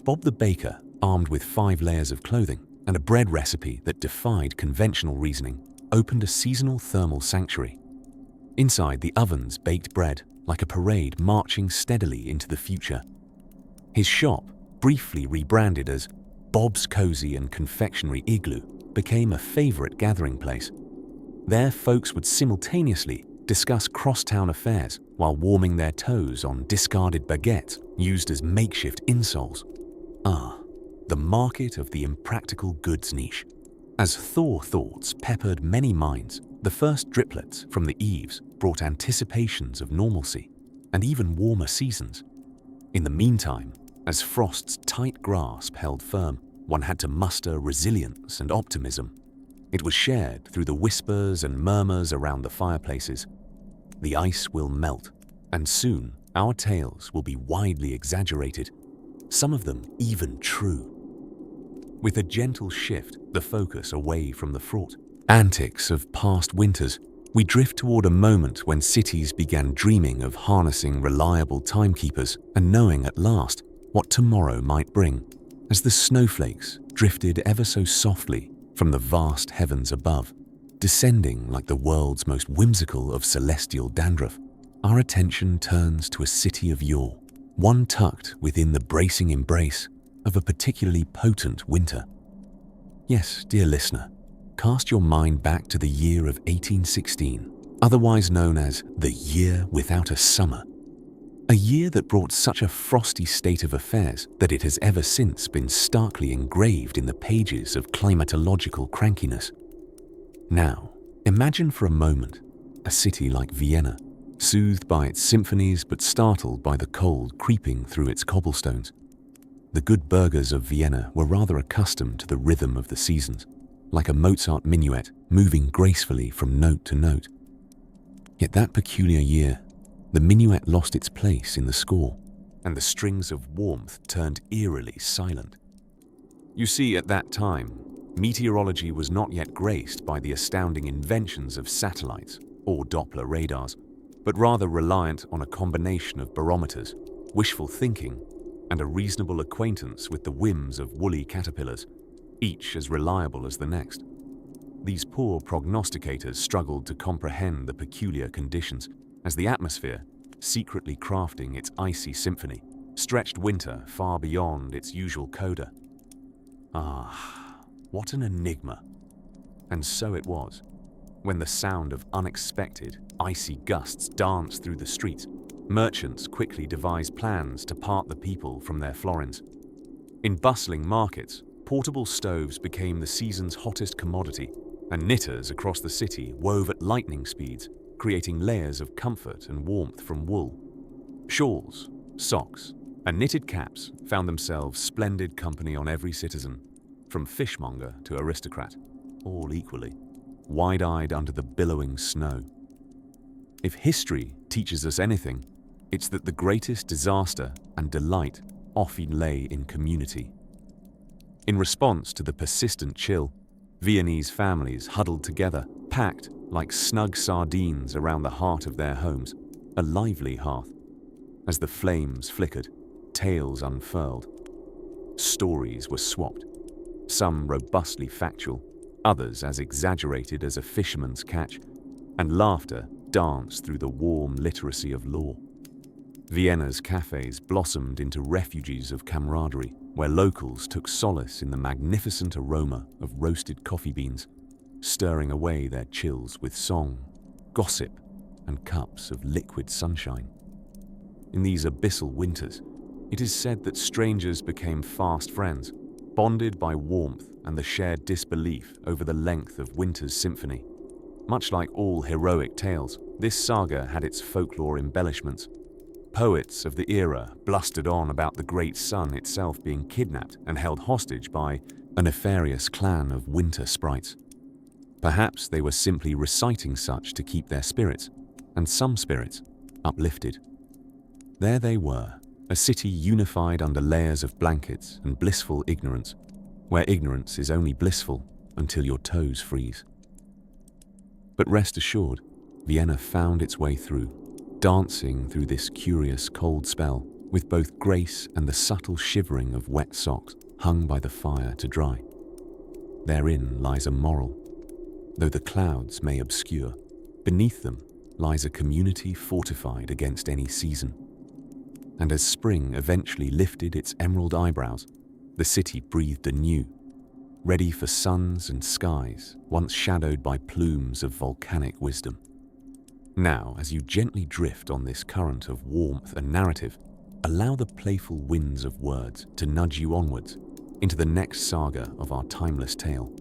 Bob the baker, armed with 5 layers of clothing and a bread recipe that defied conventional reasoning, opened a seasonal thermal sanctuary Inside, the ovens baked bread like a parade marching steadily into the future. His shop, briefly rebranded as Bob's Cozy and Confectionery Igloo, became a favorite gathering place. There, folks would simultaneously discuss crosstown affairs while warming their toes on discarded baguettes used as makeshift insoles. The market of the impractical goods niche. As Thor thoughts peppered many minds, the first driplets from the eaves brought anticipations of normalcy and even warmer seasons. In the meantime, as Frost's tight grasp held firm, one had to muster resilience and optimism. It was shared through the whispers and murmurs around the fireplaces. The ice will melt, and soon our tales will be widely exaggerated, some of them even true. With a gentle shift, the focus away from the fraught antics of past winters, we drift toward a moment when cities began dreaming of harnessing reliable timekeepers and knowing at last what tomorrow might bring. As the snowflakes drifted ever so softly from the vast heavens above, descending like the world's most whimsical of celestial dandruff, our attention turns to a city of yore, one tucked within the bracing embrace of a particularly potent winter. Yes, dear listener, cast your mind back to the year of 1816, otherwise known as the Year Without a Summer. A year that brought such a frosty state of affairs that it has ever since been starkly engraved in the pages of climatological crankiness. Now, imagine for a moment a city like Vienna, soothed by its symphonies but startled by the cold creeping through its cobblestones. The good burghers of Vienna were rather accustomed to the rhythm of the seasons, like a Mozart minuet moving gracefully from note to note. Yet that peculiar year, the minuet lost its place in the score, and the strings of warmth turned eerily silent. You see, at that time, meteorology was not yet graced by the astounding inventions of satellites or Doppler radars, but rather reliant on a combination of barometers, wishful thinking, and a reasonable acquaintance with the whims of woolly caterpillars, each as reliable as the next. These poor prognosticators struggled to comprehend the peculiar conditions as the atmosphere, secretly crafting its icy symphony, stretched winter far beyond its usual coda. What an enigma! And so it was, when the sound of unexpected, icy gusts danced through the streets. Merchants quickly devised plans to part the people from their florins. In bustling markets, portable stoves became the season's hottest commodity, and knitters across the city wove at lightning speeds, creating layers of comfort and warmth from wool. Shawls, socks, and knitted caps found themselves splendid company on every citizen, from fishmonger to aristocrat, all equally, wide-eyed under the billowing snow. If history teaches us anything, it's that the greatest disaster and delight often lay in community. In response to the persistent chill, Viennese families huddled together, packed like snug sardines around the heart of their homes, a lively hearth. As the flames flickered, tales unfurled. Stories were swapped, some robustly factual, others as exaggerated as a fisherman's catch, and laughter danced through the warm literacy of lore. Vienna's cafes blossomed into refuges of camaraderie, where locals took solace in the magnificent aroma of roasted coffee beans, stirring away their chills with song, gossip, and cups of liquid sunshine. In these abyssal winters, it is said that strangers became fast friends, bonded by warmth and the shared disbelief over the length of winter's symphony. Much like all heroic tales, this saga had its folklore embellishments. Poets of the era blustered on about the great sun itself being kidnapped and held hostage by a nefarious clan of winter sprites. Perhaps they were simply reciting such to keep their spirits, and some spirits, uplifted. There they were, a city unified under layers of blankets and blissful ignorance, where ignorance is only blissful until your toes freeze. But rest assured, Vienna found its way through, dancing through this curious cold spell with both grace and the subtle shivering of wet socks hung by the fire to dry. Therein lies a moral. Though the clouds may obscure, beneath them lies a community fortified against any season. And as spring eventually lifted its emerald eyebrows, the city breathed anew, ready for suns and skies once shadowed by plumes of volcanic wisdom. Now, as you gently drift on this current of warmth and narrative, allow the playful winds of words to nudge you onwards into the next saga of our timeless tale,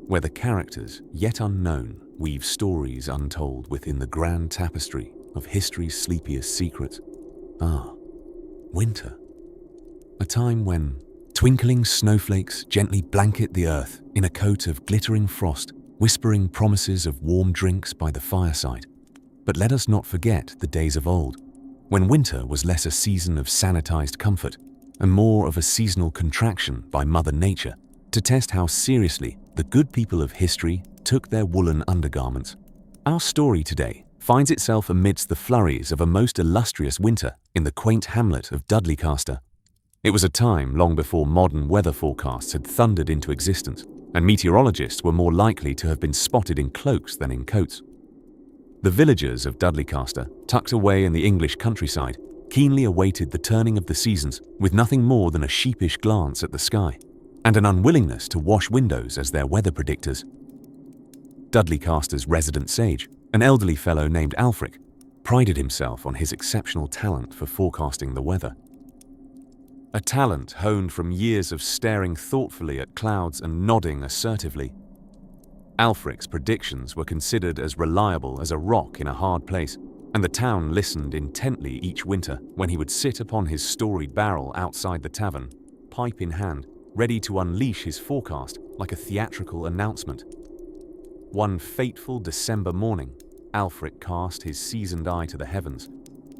where the characters, yet unknown, weave stories untold within the grand tapestry of history's sleepiest secrets. Winter. A time when twinkling snowflakes gently blanket the earth in a coat of glittering frost, whispering promises of warm drinks by the fireside. But let us not forget the days of old, when winter was less a season of sanitized comfort and more of a seasonal contraction by Mother Nature to test how seriously the good people of history took their woolen undergarments. Our story today finds itself amidst the flurries of a most illustrious winter in the quaint hamlet of Dudleycaster. It was a time long before modern weather forecasts had thundered into existence, and meteorologists were more likely to have been spotted in cloaks than in coats. The villagers of Dudleycaster, tucked away in the English countryside, keenly awaited the turning of the seasons with nothing more than a sheepish glance at the sky and an unwillingness to wash windows as their weather predictors. Dudleycaster's resident sage, an elderly fellow named Alfric, prided himself on his exceptional talent for forecasting the weather. A talent honed from years of staring thoughtfully at clouds and nodding assertively. Alfric's predictions were considered as reliable as a rock in a hard place, and the town listened intently each winter when he would sit upon his storied barrel outside the tavern, pipe in hand, ready to unleash his forecast like a theatrical announcement. One fateful December morning, Alfric cast his seasoned eye to the heavens.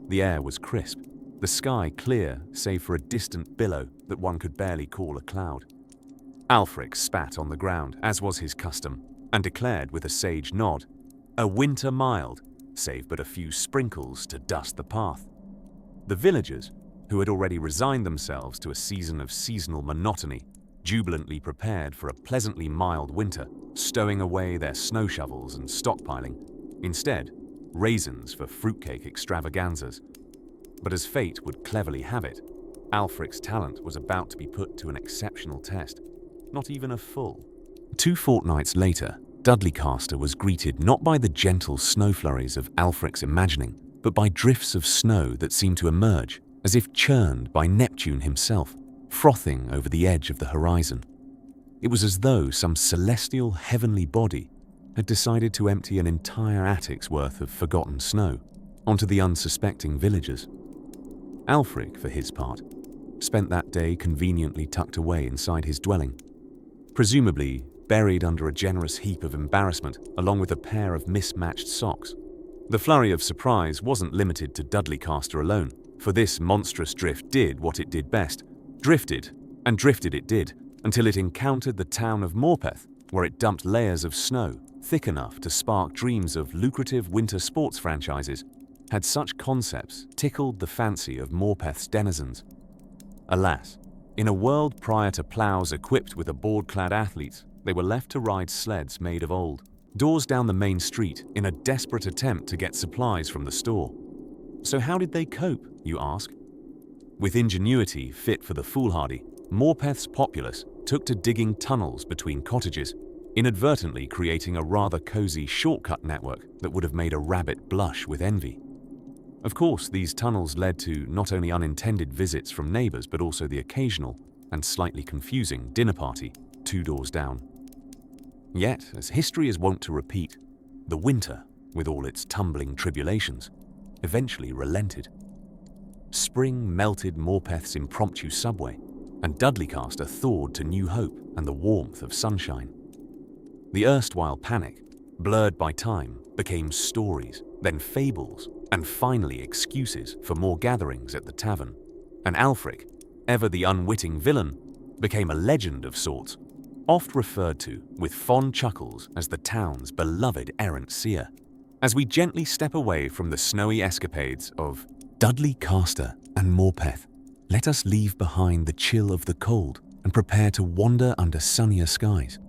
The air was crisp, the sky clear save for a distant billow that one could barely call a cloud. Alfric spat on the ground, as was his custom, and declared with a sage nod, "A winter mild, save but a few sprinkles to dust the path." The villagers, who had already resigned themselves to a season of seasonal monotony, jubilantly prepared for a pleasantly mild winter, stowing away their snow shovels and stockpiling, instead, raisins for fruitcake extravaganzas. But as fate would cleverly have it, Alfric's talent was about to be put to an exceptional test, not even a full. 2 fortnights later, Dudleycaster was greeted not by the gentle snow flurries of Alfric's imagining, but by drifts of snow that seemed to emerge, as if churned by Neptune himself, frothing over the edge of the horizon. It was as though some celestial heavenly body had decided to empty an entire attic's worth of forgotten snow onto the unsuspecting villagers. Alfric, for his part, spent that day conveniently tucked away inside his dwelling, presumably buried under a generous heap of embarrassment along with a pair of mismatched socks. The flurry of surprise wasn't limited to Dudleycaster alone, for this monstrous drift did what it did best, drifted, and drifted it did, until it encountered the town of Morpeth, where it dumped layers of snow thick enough to spark dreams of lucrative winter sports franchises. Had such concepts tickled the fancy of Morpeth's denizens? Alas, in a world prior to plows equipped with aboard-clad athletes, they were left to ride sleds made of old, doors down the main street in a desperate attempt to get supplies from the store. So how did they cope, you ask? With ingenuity fit for the foolhardy, Morpeth's populace took to digging tunnels between cottages, inadvertently creating a rather cozy shortcut network that would have made a rabbit blush with envy. Of course, these tunnels led to not only unintended visits from neighbors, but also the occasional and slightly confusing dinner party 2 doors down. Yet, as history is wont to repeat, the winter, with all its tumbling tribulations, eventually relented. Spring melted Morpeth's impromptu subway, and Dudleycaster thawed to new hope and the warmth of sunshine. The erstwhile panic, blurred by time, became stories, then fables, and finally excuses for more gatherings at the tavern. And Alfric, ever the unwitting villain, became a legend of sorts, oft referred to with fond chuckles as the town's beloved errant seer. As we gently step away from the snowy escapades of Dudleycaster and Morpeth, let us leave behind the chill of the cold and prepare to wander under sunnier skies.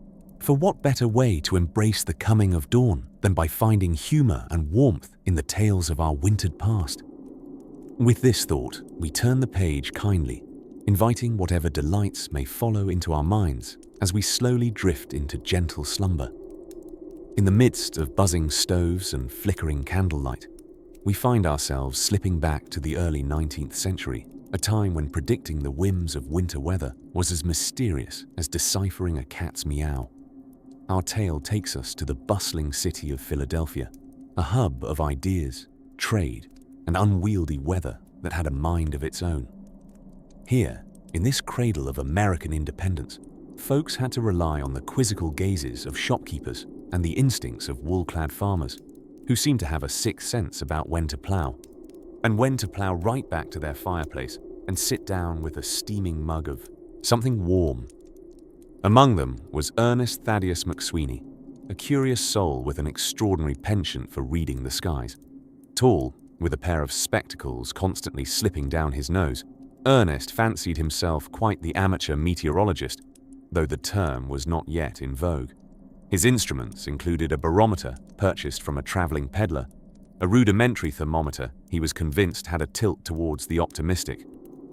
For what better way to embrace the coming of dawn than by finding humor and warmth in the tales of our wintered past? With this thought, we turn the page kindly, inviting whatever delights may follow into our minds as we slowly drift into gentle slumber. In the midst of buzzing stoves and flickering candlelight, we find ourselves slipping back to the early 19th century, a time when predicting the whims of winter weather was as mysterious as deciphering a cat's meow. Our tale takes us to the bustling city of Philadelphia, a hub of ideas, trade, and unwieldy weather that had a mind of its own. Here, in this cradle of American independence, folks had to rely on the quizzical gazes of shopkeepers and the instincts of wool-clad farmers, who seemed to have a sixth sense about when to plow, and when to plow right back to their fireplace and sit down with a steaming mug of something warm. Among them was Ernest Thaddeus McSweeney, a curious soul with an extraordinary penchant for reading the skies. Tall, with a pair of spectacles constantly slipping down his nose, Ernest fancied himself quite the amateur meteorologist, though the term was not yet in vogue. His instruments included a barometer purchased from a traveling peddler, a rudimentary thermometer he was convinced had a tilt towards the optimistic,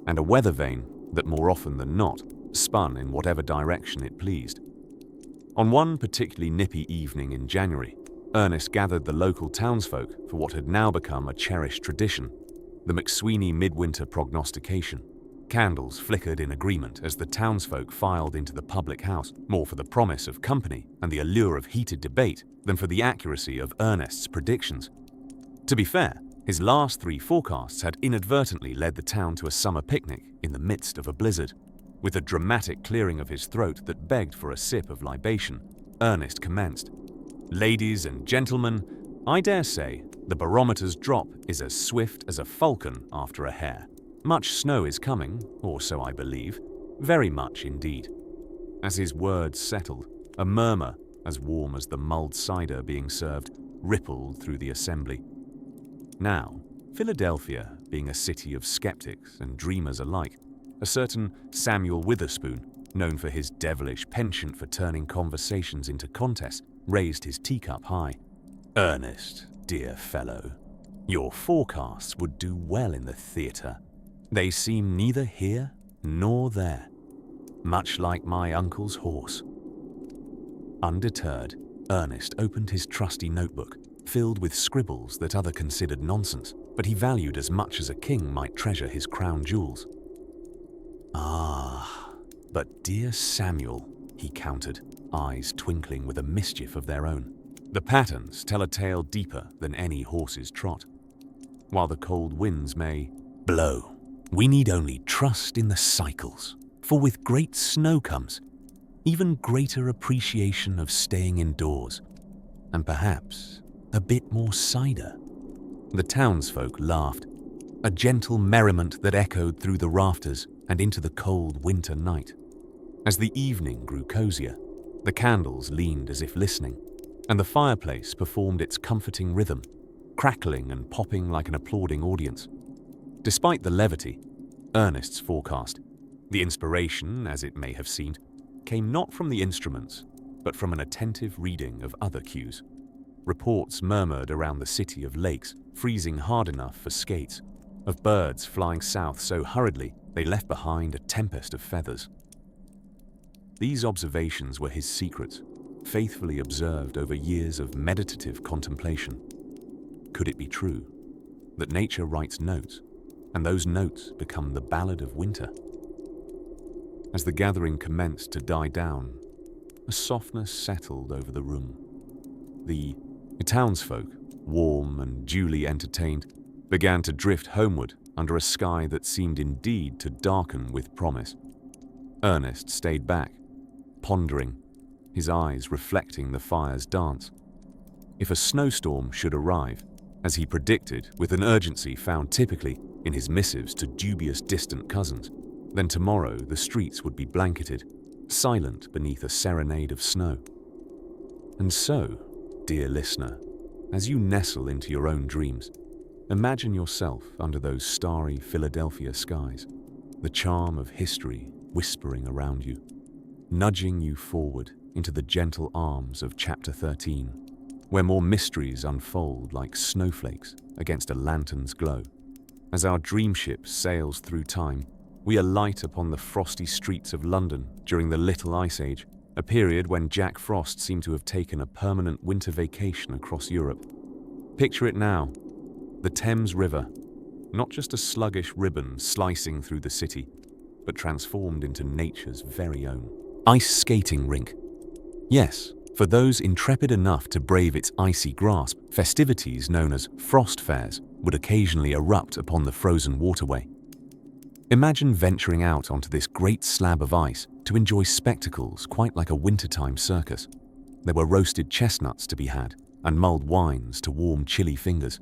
and a weather vane that more often than not spun in whatever direction it pleased. On one particularly nippy evening in January, Ernest gathered the local townsfolk for what had now become a cherished tradition, the McSweeney midwinter prognostication. Candles flickered in agreement as the townsfolk filed into the public house, more for the promise of company and the allure of heated debate than for the accuracy of Ernest's predictions. To be fair, his last 3 forecasts had inadvertently led the town to a summer picnic in the midst of a blizzard. With a dramatic clearing of his throat that begged for a sip of libation, Ernest commenced. "Ladies and gentlemen, I dare say the barometer's drop is as swift as a falcon after a hare. Much snow is coming, or so I believe, very much indeed." As his words settled, a murmur, as warm as the mulled cider being served, rippled through the assembly. Now, Philadelphia being a city of skeptics and dreamers alike, a certain Samuel Witherspoon, known for his devilish penchant for turning conversations into contests, raised his teacup high. "Ernest, dear fellow, your forecasts would do well in the theatre. They seem neither here nor there, much like my uncle's horse." Undeterred, Ernest opened his trusty notebook, filled with scribbles that others considered nonsense, but he valued as much as a king might treasure his crown jewels. "Ah, but dear Samuel," he countered, eyes twinkling with a mischief of their own, "the patterns tell a tale deeper than any horse's trot. While the cold winds may blow, we need only trust in the cycles, for with great snow comes even greater appreciation of staying indoors, and perhaps a bit more cider." The townsfolk laughed, a gentle merriment that echoed through the rafters and into the cold winter night. As the evening grew cozier, the candles leaned as if listening, and the fireplace performed its comforting rhythm, crackling and popping like an applauding audience. Despite the levity, Ernest's forecast, the inspiration, as it may have seemed, came not from the instruments, but from an attentive reading of other cues. Reports murmured around the city of lakes freezing hard enough for skates, of birds flying south so hurriedly they left behind a tempest of feathers. These observations were his secrets, faithfully observed over years of meditative contemplation. Could it be true that nature writes notes, and those notes become the ballad of winter? As the gathering commenced to die down, a softness settled over the room. The townsfolk, warm and duly entertained, began to drift homeward under a sky that seemed indeed to darken with promise. Ernest stayed back, pondering, his eyes reflecting the fire's dance. If a snowstorm should arrive, as he predicted with an urgency found typically in his missives to dubious distant cousins, then tomorrow the streets would be blanketed, silent beneath a serenade of snow. And so, dear listener, as you nestle into your own dreams, imagine yourself under those starry Philadelphia skies, the charm of history whispering around you, nudging you forward into the gentle arms of Chapter 13, where more mysteries unfold like snowflakes against a lantern's glow. As our dream ship sails through time, we alight upon the frosty streets of London during the Little Ice Age, a period when Jack Frost seemed to have taken a permanent winter vacation across Europe. Picture it now, the Thames River, not just a sluggish ribbon slicing through the city, but transformed into nature's very own ice skating rink. Yes, for those intrepid enough to brave its icy grasp, festivities known as frost fairs would occasionally erupt upon the frozen waterway. Imagine venturing out onto this great slab of ice to enjoy spectacles quite like a wintertime circus. There were roasted chestnuts to be had, and mulled wines to warm chilly fingers.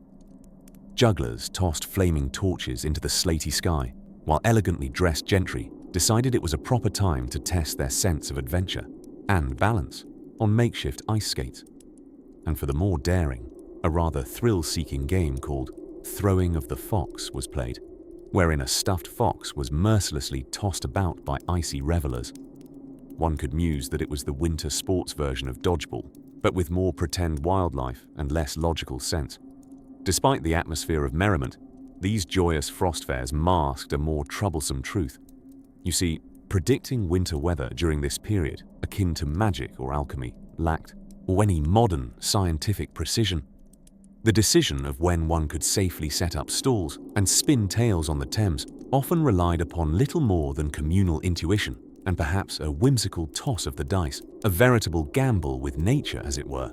Jugglers tossed flaming torches into the slaty sky, while elegantly dressed gentry decided it was a proper time to test their sense of adventure and balance on makeshift ice skates. And for the more daring, a rather thrill-seeking game called Throwing of the Fox was played, wherein a stuffed fox was mercilessly tossed about by icy revelers. One could muse that it was the winter sports version of dodgeball, but with more pretend wildlife and less logical sense. Despite the atmosphere of merriment, these joyous frost fairs masked a more troublesome truth. You see, predicting winter weather during this period, akin to magic or alchemy, lacked any modern scientific precision. The decision of when one could safely set up stalls and spin tales on the Thames often relied upon little more than communal intuition and perhaps a whimsical toss of the dice, a veritable gamble with nature, as it were.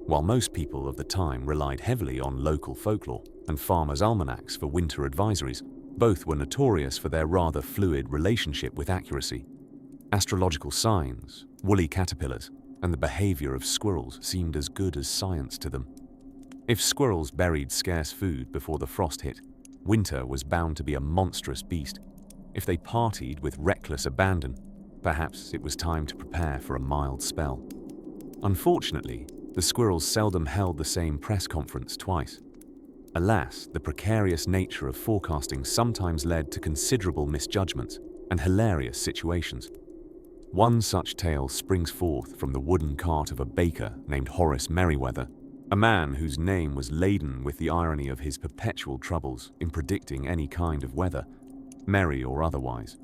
While most people of the time relied heavily on local folklore and farmers' almanacs for winter advisories, both were notorious for their rather fluid relationship with accuracy. Astrological signs, woolly caterpillars, and the behavior of squirrels seemed as good as science to them. If squirrels buried scarce food before the frost hit, winter was bound to be a monstrous beast. If they partied with reckless abandon, perhaps it was time to prepare for a mild spell. Unfortunately, the squirrels seldom held the same press conference twice. Alas, the precarious nature of forecasting sometimes led to considerable misjudgments and hilarious situations. One such tale springs forth from the wooden cart of a baker named Horace Merriweather, a man whose name was laden with the irony of his perpetual troubles in predicting any kind of weather, merry or otherwise.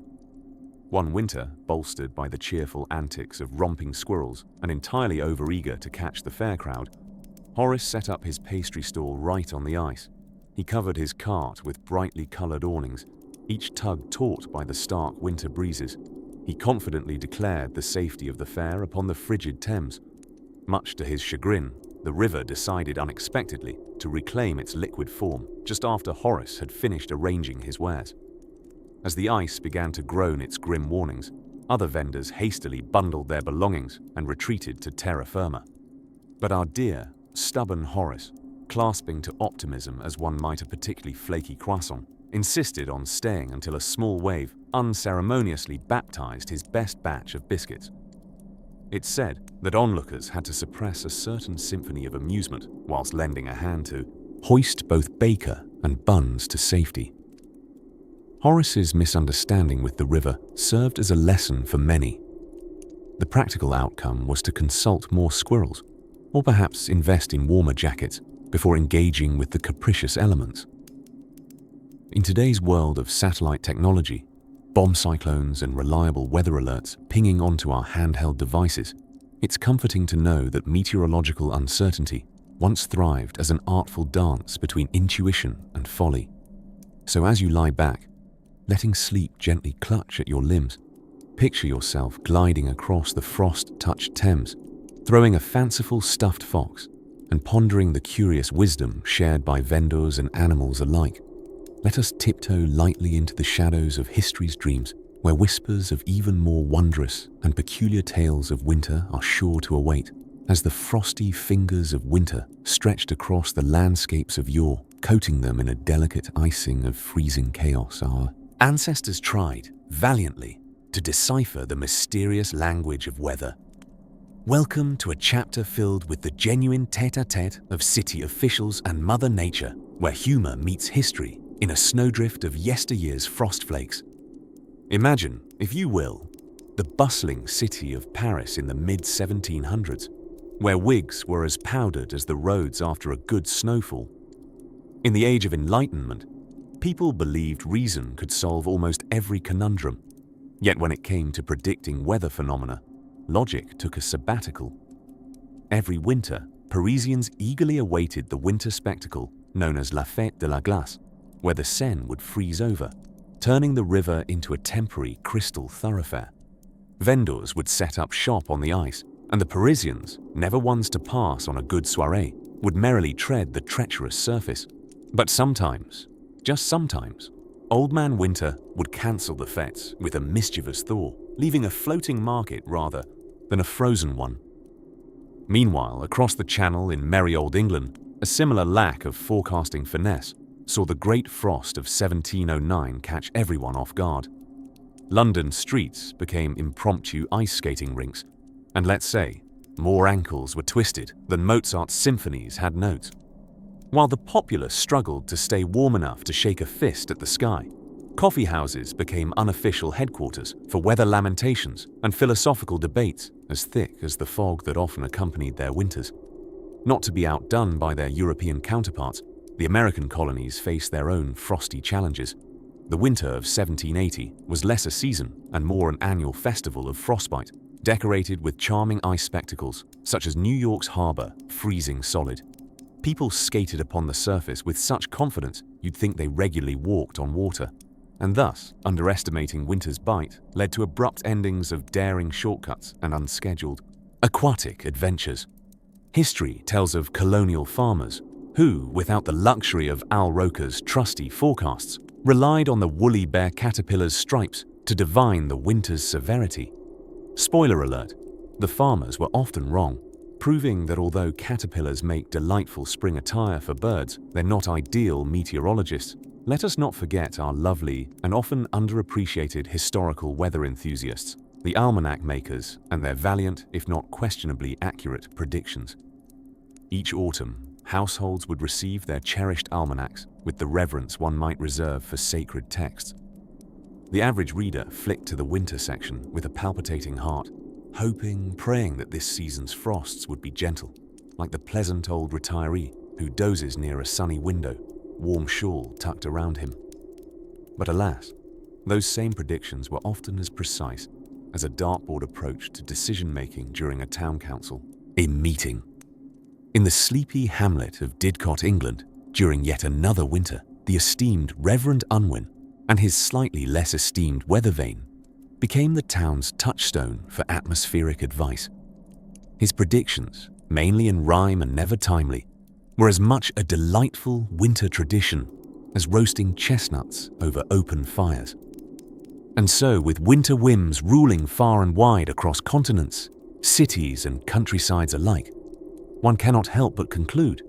One winter, bolstered by the cheerful antics of romping squirrels and entirely overeager to catch the fair crowd, Horace set up his pastry stall right on the ice. He covered his cart with brightly coloured awnings, each tug taut by the stark winter breezes. He confidently declared the safety of the fair upon the frigid Thames. Much to his chagrin, the river decided unexpectedly to reclaim its liquid form just after Horace had finished arranging his wares. As the ice began to groan its grim warnings, other vendors hastily bundled their belongings and retreated to terra firma. But our dear, stubborn Horace, clasping to optimism as one might a particularly flaky croissant, insisted on staying until a small wave unceremoniously baptized his best batch of biscuits. It's said that onlookers had to suppress a certain symphony of amusement whilst lending a hand to hoist both baker and buns to safety. Horace's misunderstanding with the river served as a lesson for many. The practical outcome was to consult more squirrels, or perhaps invest in warmer jackets before engaging with the capricious elements. In today's world of satellite technology, bomb cyclones and reliable weather alerts pinging onto our handheld devices, it's comforting to know that meteorological uncertainty once thrived as an artful dance between intuition and folly. So as you lie back, letting sleep gently clutch at your limbs, picture yourself gliding across the frost-touched Thames, throwing a fanciful stuffed fox, and pondering the curious wisdom shared by vendors and animals alike. Let us tiptoe lightly into the shadows of history's dreams, where whispers of even more wondrous and peculiar tales of winter are sure to await, as the frosty fingers of winter stretched across the landscapes of yore, coating them in a delicate icing of freezing chaos. Our ancestors tried, valiantly, to decipher the mysterious language of weather. Welcome to a chapter filled with the genuine tête-à-tête of city officials and Mother Nature, where humour meets history in a snowdrift of yesteryear's frost flakes. Imagine, if you will, the bustling city of Paris in the mid-1700s, where wigs were as powdered as the roads after a good snowfall. In the Age of Enlightenment, people believed reason could solve almost every conundrum. Yet when it came to predicting weather phenomena, logic took a sabbatical. Every winter, Parisians eagerly awaited the winter spectacle known as La Fête de la Glace, where the Seine would freeze over, turning the river into a temporary crystal thoroughfare. Vendors would set up shop on the ice, and the Parisians, never ones to pass on a good soirée, would merrily tread the treacherous surface. But sometimes, just sometimes, Old Man Winter would cancel the fêtes with a mischievous thaw, leaving a floating market rather than a frozen one. Meanwhile, across the Channel in merry old England, a similar lack of forecasting finesse saw the Great Frost of 1709 catch everyone off guard. London streets became impromptu ice skating rinks, and let's say, more ankles were twisted than Mozart's symphonies had notes. While the populace struggled to stay warm enough to shake a fist at the sky, coffee houses became unofficial headquarters for weather lamentations and philosophical debates as thick as the fog that often accompanied their winters. Not to be outdone by their European counterparts, the American colonies faced their own frosty challenges. The winter of 1780 was less a season and more an annual festival of frostbite, decorated with charming ice spectacles, such as New York's harbor freezing solid. People skated upon the surface with such confidence you'd think they regularly walked on water. And thus, underestimating winter's bite led to abrupt endings of daring shortcuts and unscheduled, aquatic adventures. History tells of colonial farmers who, without the luxury of Al Roker's trusty forecasts, relied on the woolly bear caterpillar's stripes to divine the winter's severity. Spoiler alert, the farmers were often wrong, proving that although caterpillars make delightful spring attire for birds, they're not ideal meteorologists. Let us not forget our lovely and often underappreciated historical weather enthusiasts, the almanac makers, and their valiant, if not questionably accurate, predictions. Each autumn, households would receive their cherished almanacs with the reverence one might reserve for sacred texts. The average reader flicked to the winter section with a palpitating heart, hoping, praying that this season's frosts would be gentle, like the pleasant old retiree who dozes near a sunny window, warm shawl tucked around him. But alas, those same predictions were often as precise as a dartboard approach to decision-making during a town council, a meeting. In the sleepy hamlet of Didcot, England, during yet another winter, the esteemed Reverend Unwin and his slightly less esteemed weather vane became the town's touchstone for atmospheric advice. His predictions, mainly in rhyme and never timely, were as much a delightful winter tradition as roasting chestnuts over open fires. And so, with winter whims ruling far and wide across continents, cities and countrysides alike, one cannot help but conclude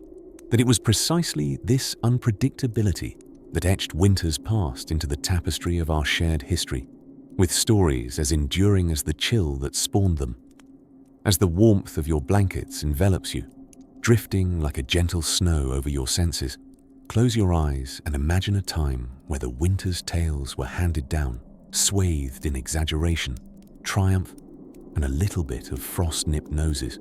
that it was precisely this unpredictability that etched winters past into the tapestry of our shared history, with stories as enduring as the chill that spawned them. As the warmth of your blankets envelops you, drifting like a gentle snow over your senses, close your eyes and imagine a time where the winter's tales were handed down, swathed in exaggeration, triumph, and a little bit of frost-nipped noses.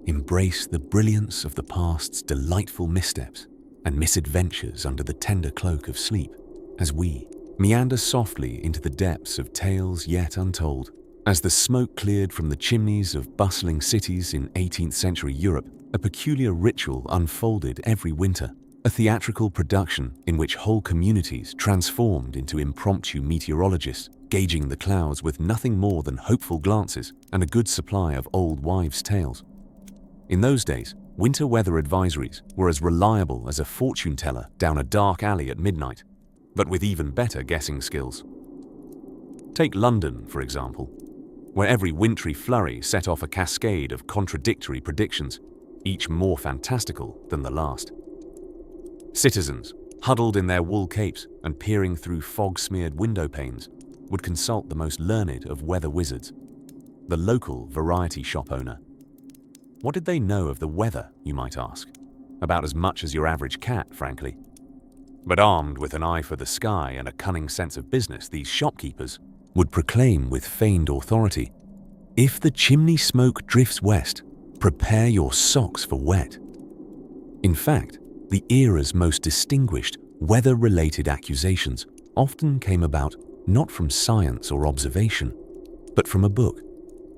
Embrace the brilliance of the past's delightful missteps and misadventures under the tender cloak of sleep, as we meander softly into the depths of tales yet untold. As the smoke cleared from the chimneys of bustling cities in 18th century Europe, a peculiar ritual unfolded every winter, a theatrical production in which whole communities transformed into impromptu meteorologists, gauging the clouds with nothing more than hopeful glances and a good supply of old wives' tales. In those days, winter weather advisories were as reliable as a fortune teller down a dark alley at midnight, but with even better guessing skills. Take London, for example, where every wintry flurry set off a cascade of contradictory predictions, each more fantastical than the last. Citizens, huddled in their wool capes and peering through fog-smeared window panes, would consult the most learned of weather wizards, the local variety shop owner. What did they know of the weather, you might ask? About as much as your average cat, frankly. But armed with an eye for the sky and a cunning sense of business, these shopkeepers would proclaim with feigned authority, "If the chimney smoke drifts west, prepare your socks for wet." In fact, the era's most distinguished weather-related accusations often came about not from science or observation, but from a book,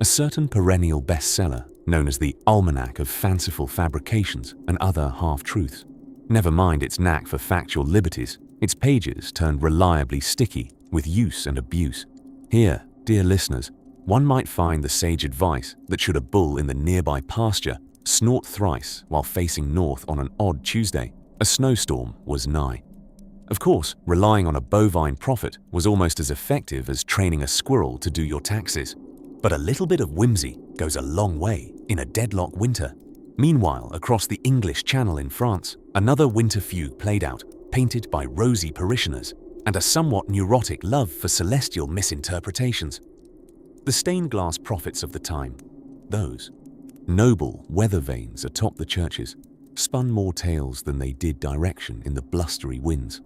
a certain perennial bestseller known as the Almanac of Fanciful Fabrications and Other Half-Truths. Never mind its knack for factual liberties, its pages turned reliably sticky with use and abuse. Here, dear listeners, one might find the sage advice that should a bull in the nearby pasture snort thrice while facing north on an odd Tuesday, a snowstorm was nigh. Of course, relying on a bovine prophet was almost as effective as training a squirrel to do your taxes. But a little bit of whimsy goes a long way in a deadlock winter. Meanwhile, across the English Channel in France, another winter fugue played out, painted by rosy parishioners, and a somewhat neurotic love for celestial misinterpretations. The stained glass prophets of the time, those noble weather vanes atop the churches, spun more tales than they did direction in the blustery winds.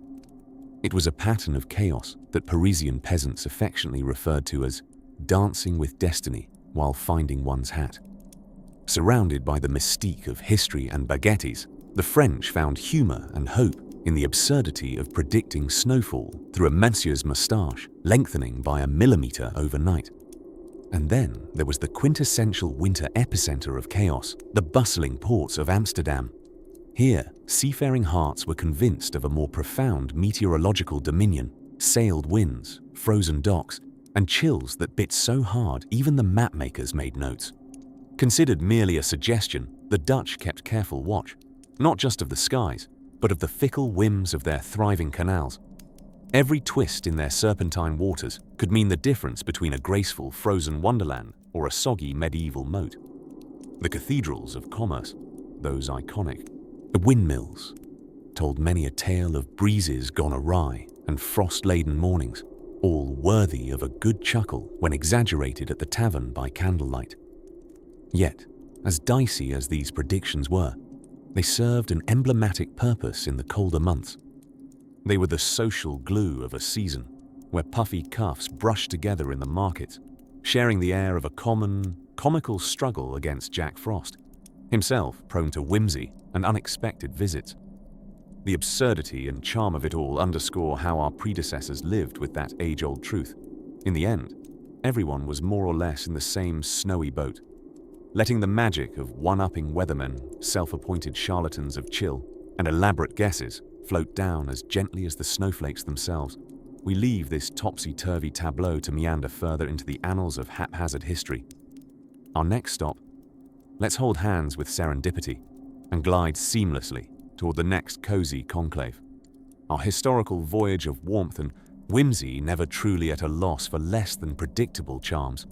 It was a pattern of chaos that Parisian peasants affectionately referred to as dancing with destiny while finding one's hat. Surrounded by the mystique of history and baguettes, the French found humor and hope in the absurdity of predicting snowfall through a monsieur's moustache lengthening by a millimeter overnight. And then there was the quintessential winter epicenter of chaos, the bustling ports of Amsterdam. Here, seafaring hearts were convinced of a more profound meteorological dominion, sailed winds, frozen docks, and chills that bit so hard even the mapmakers made notes. Considered merely a suggestion, the Dutch kept careful watch, not just of the skies, but of the fickle whims of their thriving canals. Every twist in their serpentine waters could mean the difference between a graceful frozen wonderland or a soggy medieval moat. The cathedrals of commerce, those iconic, the windmills, told many a tale of breezes gone awry and frost-laden mornings, all worthy of a good chuckle when exaggerated at the tavern by candlelight. Yet, as dicey as these predictions were, they served an emblematic purpose in the colder months. They were the social glue of a season, where puffy cuffs brushed together in the markets, sharing the air of a comical struggle against Jack Frost, himself prone to whimsy and unexpected visits. The absurdity and charm of it all underscore how our predecessors lived with that age-old truth. In the end, everyone was more or less in the same snowy boat, letting the magic of one-upping weathermen, self-appointed charlatans of chill, and elaborate guesses float down as gently as the snowflakes themselves. We leave this topsy-turvy tableau to meander further into the annals of haphazard history. Our next stop, let's hold hands with serendipity and glide seamlessly toward the next cozy conclave. Our historical voyage of warmth and whimsy never truly at a loss for less than predictable charms.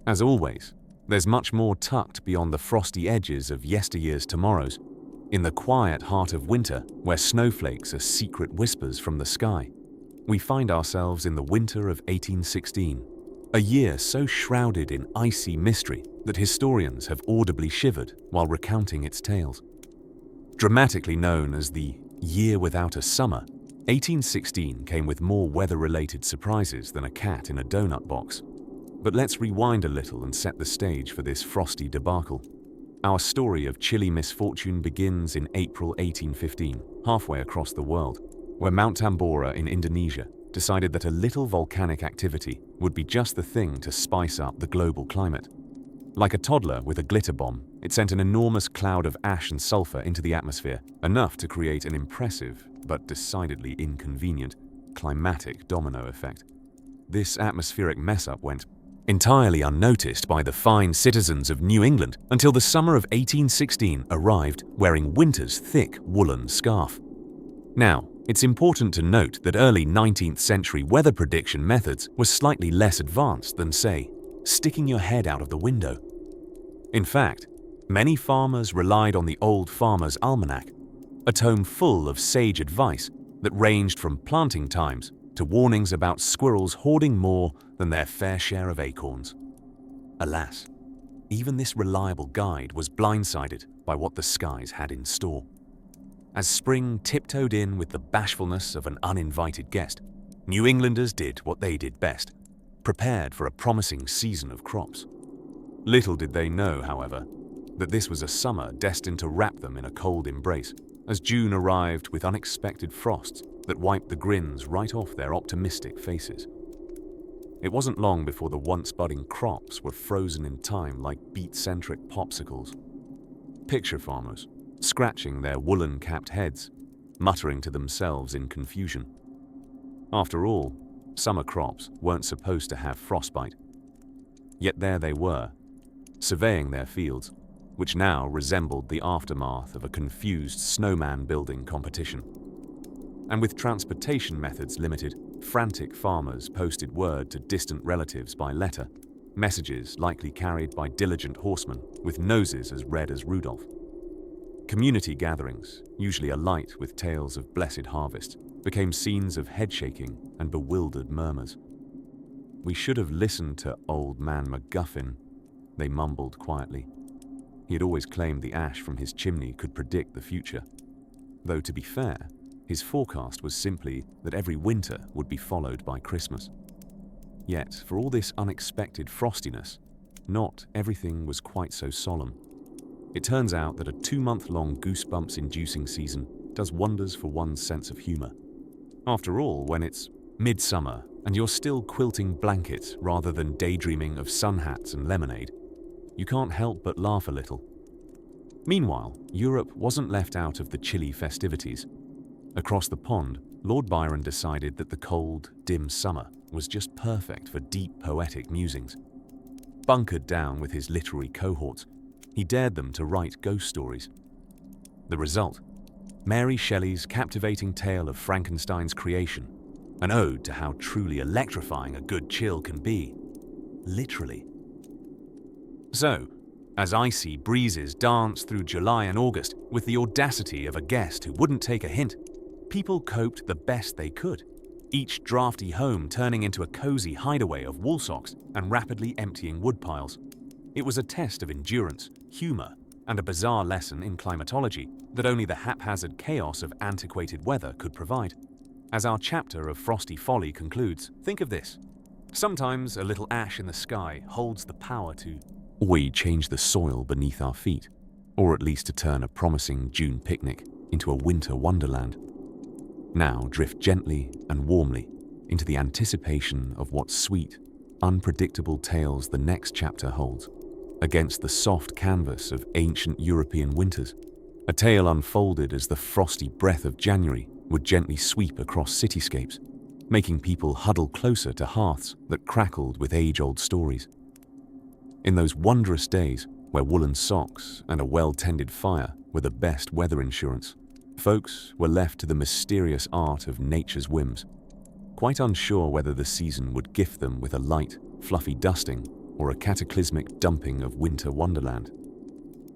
As always, there's much more tucked beyond the frosty edges of yesteryear's tomorrows, in the quiet heart of winter where snowflakes are secret whispers from the sky. We find ourselves in the winter of 1816, a year so shrouded in icy mystery that historians have audibly shivered while recounting its tales. Dramatically known as the Year Without a Summer, 1816 came with more weather-related surprises than a cat in a donut box. But let's rewind a little and set the stage for this frosty debacle. Our story of chilly misfortune begins in April 1815, halfway across the world, where Mount Tambora in Indonesia decided that a little volcanic activity would be just the thing to spice up the global climate. Like a toddler with a glitter bomb, it sent an enormous cloud of ash and sulfur into the atmosphere, enough to create an impressive, but decidedly inconvenient, climatic domino effect. This atmospheric mess-up went entirely unnoticed by the fine citizens of New England until the summer of 1816 arrived wearing winter's thick woolen scarf. Now, it's important to note that early 19th century weather prediction methods were slightly less advanced than, say, sticking your head out of the window. In fact, many farmers relied on the Old Farmer's Almanac, a tome full of sage advice that ranged from planting times to warnings about squirrels hoarding more than their fair share of acorns. Alas, even this reliable guide was blindsided by what the skies had in store. As spring tiptoed in with the bashfulness of an uninvited guest, New Englanders did what they did best: prepared for a promising season of crops. Little did they know, however, that this was a summer destined to wrap them in a cold embrace, as June arrived with unexpected frosts that wiped the grins right off their optimistic faces. It wasn't long before the once-budding crops were frozen in time like beet-centric popsicles. Picture farmers, scratching their woolen-capped heads, muttering to themselves in confusion. After all, summer crops weren't supposed to have frostbite. Yet there they were, surveying their fields, which now resembled the aftermath of a confused snowman building competition. And with transportation methods limited, frantic farmers posted word to distant relatives by letter, messages likely carried by diligent horsemen with noses as red as Rudolph. Community gatherings, usually alight with tales of blessed harvest, became scenes of head-shaking and bewildered murmurs. "We should have listened to old man MacGuffin," they mumbled quietly. He had always claimed the ash from his chimney could predict the future. Though to be fair, his forecast was simply that every winter would be followed by Christmas. Yet, for all this unexpected frostiness, not everything was quite so solemn. It turns out that a 2-month-long goosebumps-inducing season does wonders for one's sense of humor. After all, when it's midsummer and you're still quilting blankets rather than daydreaming of sun hats and lemonade, you can't help but laugh a little. Meanwhile, Europe wasn't left out of the chilly festivities. Across the pond, Lord Byron decided that the cold, dim summer was just perfect for deep poetic musings. Bunkered down with his literary cohorts, he dared them to write ghost stories. The result: Mary Shelley's captivating tale of Frankenstein's creation, an ode to how truly electrifying a good chill can be. Literally. So, as icy breezes danced through July and August with the audacity of a guest who wouldn't take a hint, people coped the best they could, each drafty home turning into a cozy hideaway of woolsocks and rapidly emptying woodpiles. It was a test of endurance, humor, and a bizarre lesson in climatology that only the haphazard chaos of antiquated weather could provide. As our chapter of Frosty Folly concludes, think of this. Sometimes a little ash in the sky holds the power to change the soil beneath our feet, or at least to turn a promising June picnic into a winter wonderland. Now drift gently and warmly into the anticipation of what sweet, unpredictable tales the next chapter holds, against the soft canvas of ancient European winters, a tale unfolded as the frosty breath of January would gently sweep across cityscapes, making people huddle closer to hearths that crackled with age-old stories. In those wondrous days where woolen socks and a well-tended fire were the best weather insurance, folks were left to the mysterious art of nature's whims, quite unsure whether the season would gift them with a light, fluffy dusting or a cataclysmic dumping of winter wonderland.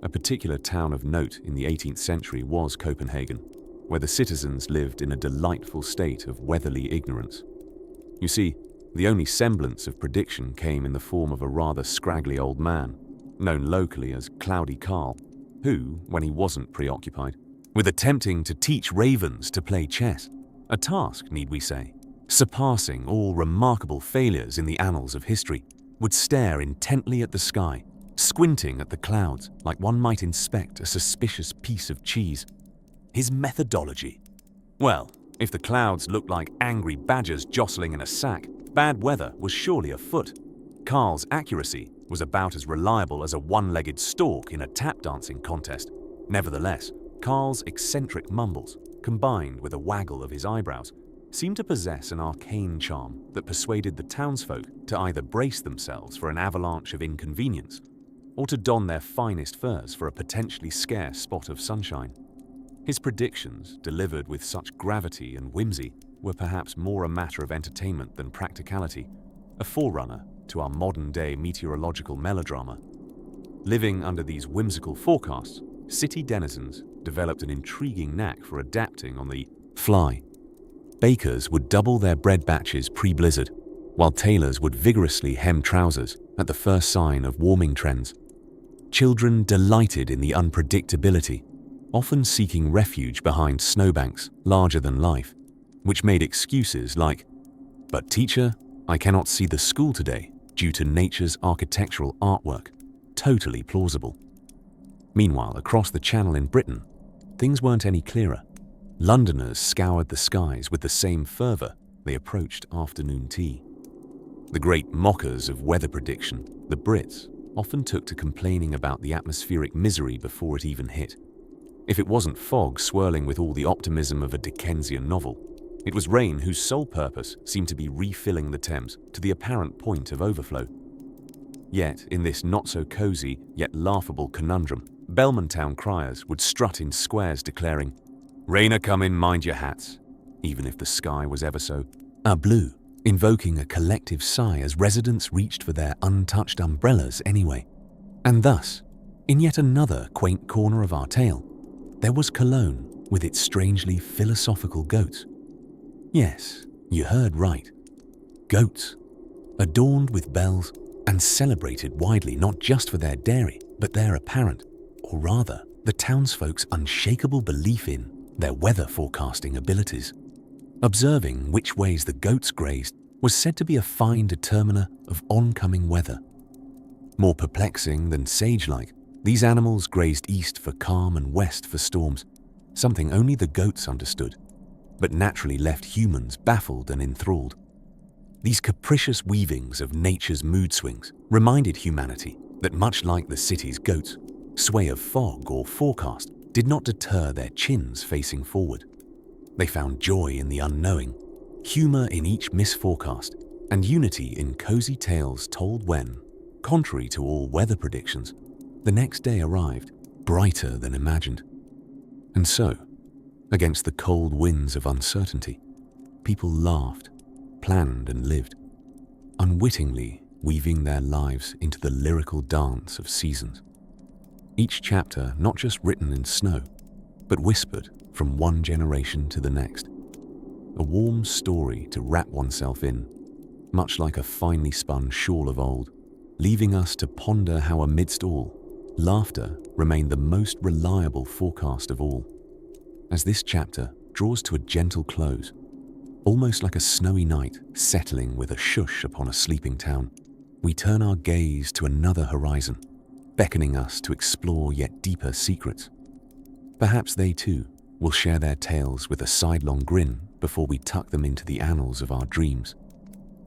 A particular town of note in the 18th century was Copenhagen, where the citizens lived in a delightful state of weatherly ignorance. You see, the only semblance of prediction came in the form of a rather scraggly old man, known locally as Cloudy Carl, who, when he wasn't preoccupied with attempting to teach ravens to play chess, a task, need we say, surpassing all remarkable failures in the annals of history, would stare intently at the sky, squinting at the clouds like one might inspect a suspicious piece of cheese. His methodology? Well, if the clouds looked like angry badgers jostling in a sack, bad weather was surely afoot. Carl's accuracy was about as reliable as a one-legged stork in a tap dancing contest. Nevertheless, Carl's eccentric mumbles, combined with a waggle of his eyebrows, seemed to possess an arcane charm that persuaded the townsfolk to either brace themselves for an avalanche of inconvenience or to don their finest furs for a potentially scarce spot of sunshine. His predictions, delivered with such gravity and whimsy, were perhaps more a matter of entertainment than practicality, a forerunner to our modern-day meteorological melodrama. Living under these whimsical forecasts, city denizens developed an intriguing knack for adapting on the fly. Bakers would double their bread batches pre-blizzard, while tailors would vigorously hem trousers at the first sign of warming trends. Children delighted in the unpredictability, often seeking refuge behind snowbanks larger than life, which made excuses like, "But teacher, I cannot see the school today due to nature's architectural artwork. Totally plausible. Meanwhile, across the Channel in Britain, things weren't any clearer. Londoners scoured the skies with the same fervour they approached afternoon tea. The great mockers of weather prediction, the Brits, often took to complaining about the atmospheric misery before it even hit. If it wasn't fog swirling with all the optimism of a Dickensian novel, it was rain whose sole purpose seemed to be refilling the Thames to the apparent point of overflow. Yet, in this not-so-cosy yet laughable conundrum, Bellman Town criers would strut in squares declaring, "Rain a-comin', mind your hats," even if the sky was ever so blue, invoking a collective sigh as residents reached for their untouched umbrellas anyway. And thus, in yet another quaint corner of our tale, there was Cologne with its strangely philosophical goats. Yes, you heard right. Goats, adorned with bells and celebrated widely not just for their dairy, but their apparent, or rather, the townsfolk's unshakable belief in their weather forecasting abilities. Observing which ways the goats grazed was said to be a fine determiner of oncoming weather. More perplexing than sage-like, these animals grazed east for calm and west for storms, something only the goats understood, but naturally left humans baffled and enthralled. These capricious weavings of nature's mood swings reminded humanity that much like the city's goats, sway of fog or forecast did not deter their chins facing forward. They found joy in the unknowing, humor in each misforecast, and unity in cozy tales told when, contrary to all weather predictions, the next day arrived brighter than imagined. And so, against the cold winds of uncertainty, people laughed, planned and lived, unwittingly weaving their lives into the lyrical dance of seasons. Each chapter not just written in snow, but whispered from one generation to the next. A warm story to wrap oneself in, much like a finely spun shawl of old, leaving us to ponder how amidst all, laughter remained the most reliable forecast of all. As this chapter draws to a gentle close, almost like a snowy night settling with a shush upon a sleeping town, we turn our gaze to another horizon, beckoning us to explore yet deeper secrets. Perhaps they too will share their tales with a sidelong grin before we tuck them into the annals of our dreams.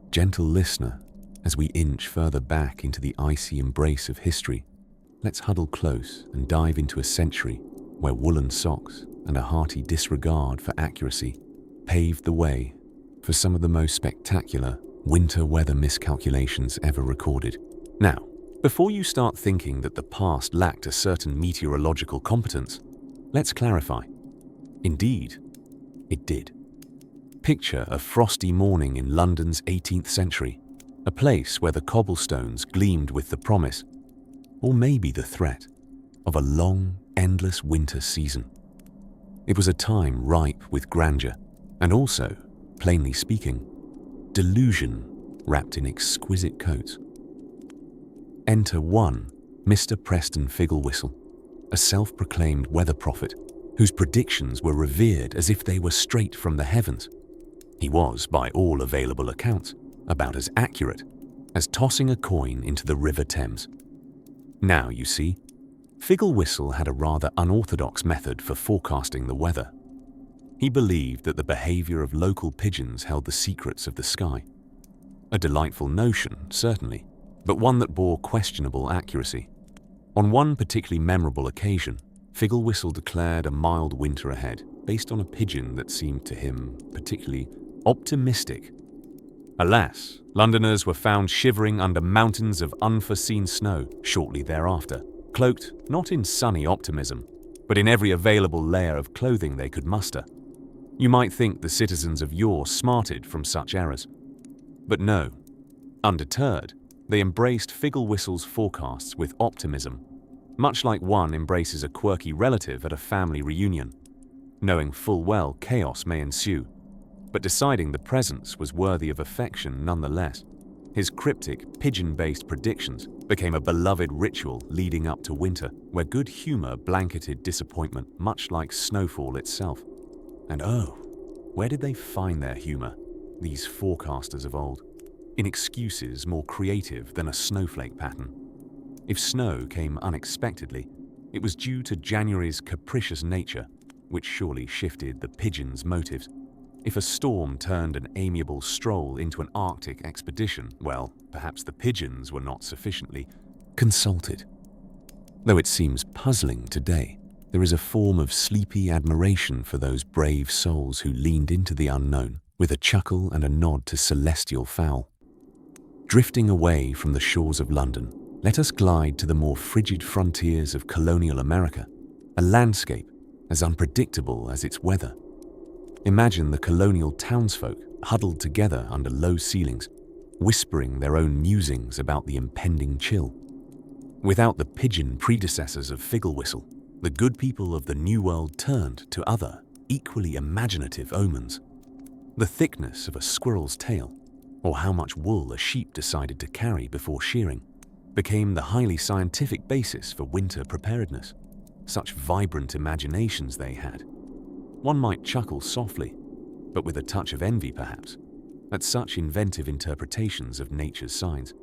Gentle listener, as we inch further back into the icy embrace of history, let's huddle close and dive into a century where woolen socks and a hearty disregard for accuracy paved the way for some of the most spectacular winter weather miscalculations ever recorded. Now, before you start thinking that the past lacked a certain meteorological competence, let's clarify. Indeed, it did. Picture a frosty morning in London's 18th century, a place where the cobblestones gleamed with the promise, or maybe the threat, of a long, endless winter season. It was a time ripe with grandeur, and also, plainly speaking, delusion wrapped in exquisite coats. Enter one Mr. Preston Figglewhistle, a self-proclaimed weather prophet whose predictions were revered as if they were straight from the heavens. He was, by all available accounts, about as accurate as tossing a coin into the River Thames. Now, you see, Figglewhistle had a rather unorthodox method for forecasting the weather. He believed that the behavior of local pigeons held the secrets of the sky. A delightful notion, certainly, but one that bore questionable accuracy. On one particularly memorable occasion, Figglewhistle declared a mild winter ahead based on a pigeon that seemed to him particularly optimistic. Alas, Londoners were found shivering under mountains of unforeseen snow shortly thereafter, cloaked not in sunny optimism, but in every available layer of clothing they could muster. You might think the citizens of yore smarted from such errors. But no. Undeterred, they embraced Figglewhistle's forecasts with optimism, much like one embraces a quirky relative at a family reunion, knowing full well chaos may ensue, but deciding the presence was worthy of affection nonetheless. His cryptic, pigeon-based predictions became a beloved ritual leading up to winter, where good humor blanketed disappointment much like snowfall itself. And oh, where did they find their humor, these forecasters of old? in excuses more creative than a snowflake pattern. If snow came unexpectedly, it was due to January's capricious nature, which surely shifted the pigeons' motives. If a storm turned an amiable stroll into an Arctic expedition, well, perhaps the pigeons were not sufficiently consulted. Though it seems puzzling today, there is a form of sleepy admiration for those brave souls who leaned into the unknown with a chuckle and a nod to celestial fowl. Drifting away from the shores of London, let us glide to the more frigid frontiers of colonial America, a landscape as unpredictable as its weather. Imagine the colonial townsfolk huddled together under low ceilings, whispering their own musings about the impending chill. Without the pigeon predecessors of Figgle Whistle, the good people of the New World turned to other, equally imaginative omens. The thickness of a squirrel's tail, or how much wool a sheep decided to carry before shearing, became the highly scientific basis for winter preparedness. Such vibrant imaginations they had. One might chuckle softly, but with a touch of envy perhaps, at such inventive interpretations of nature's signs.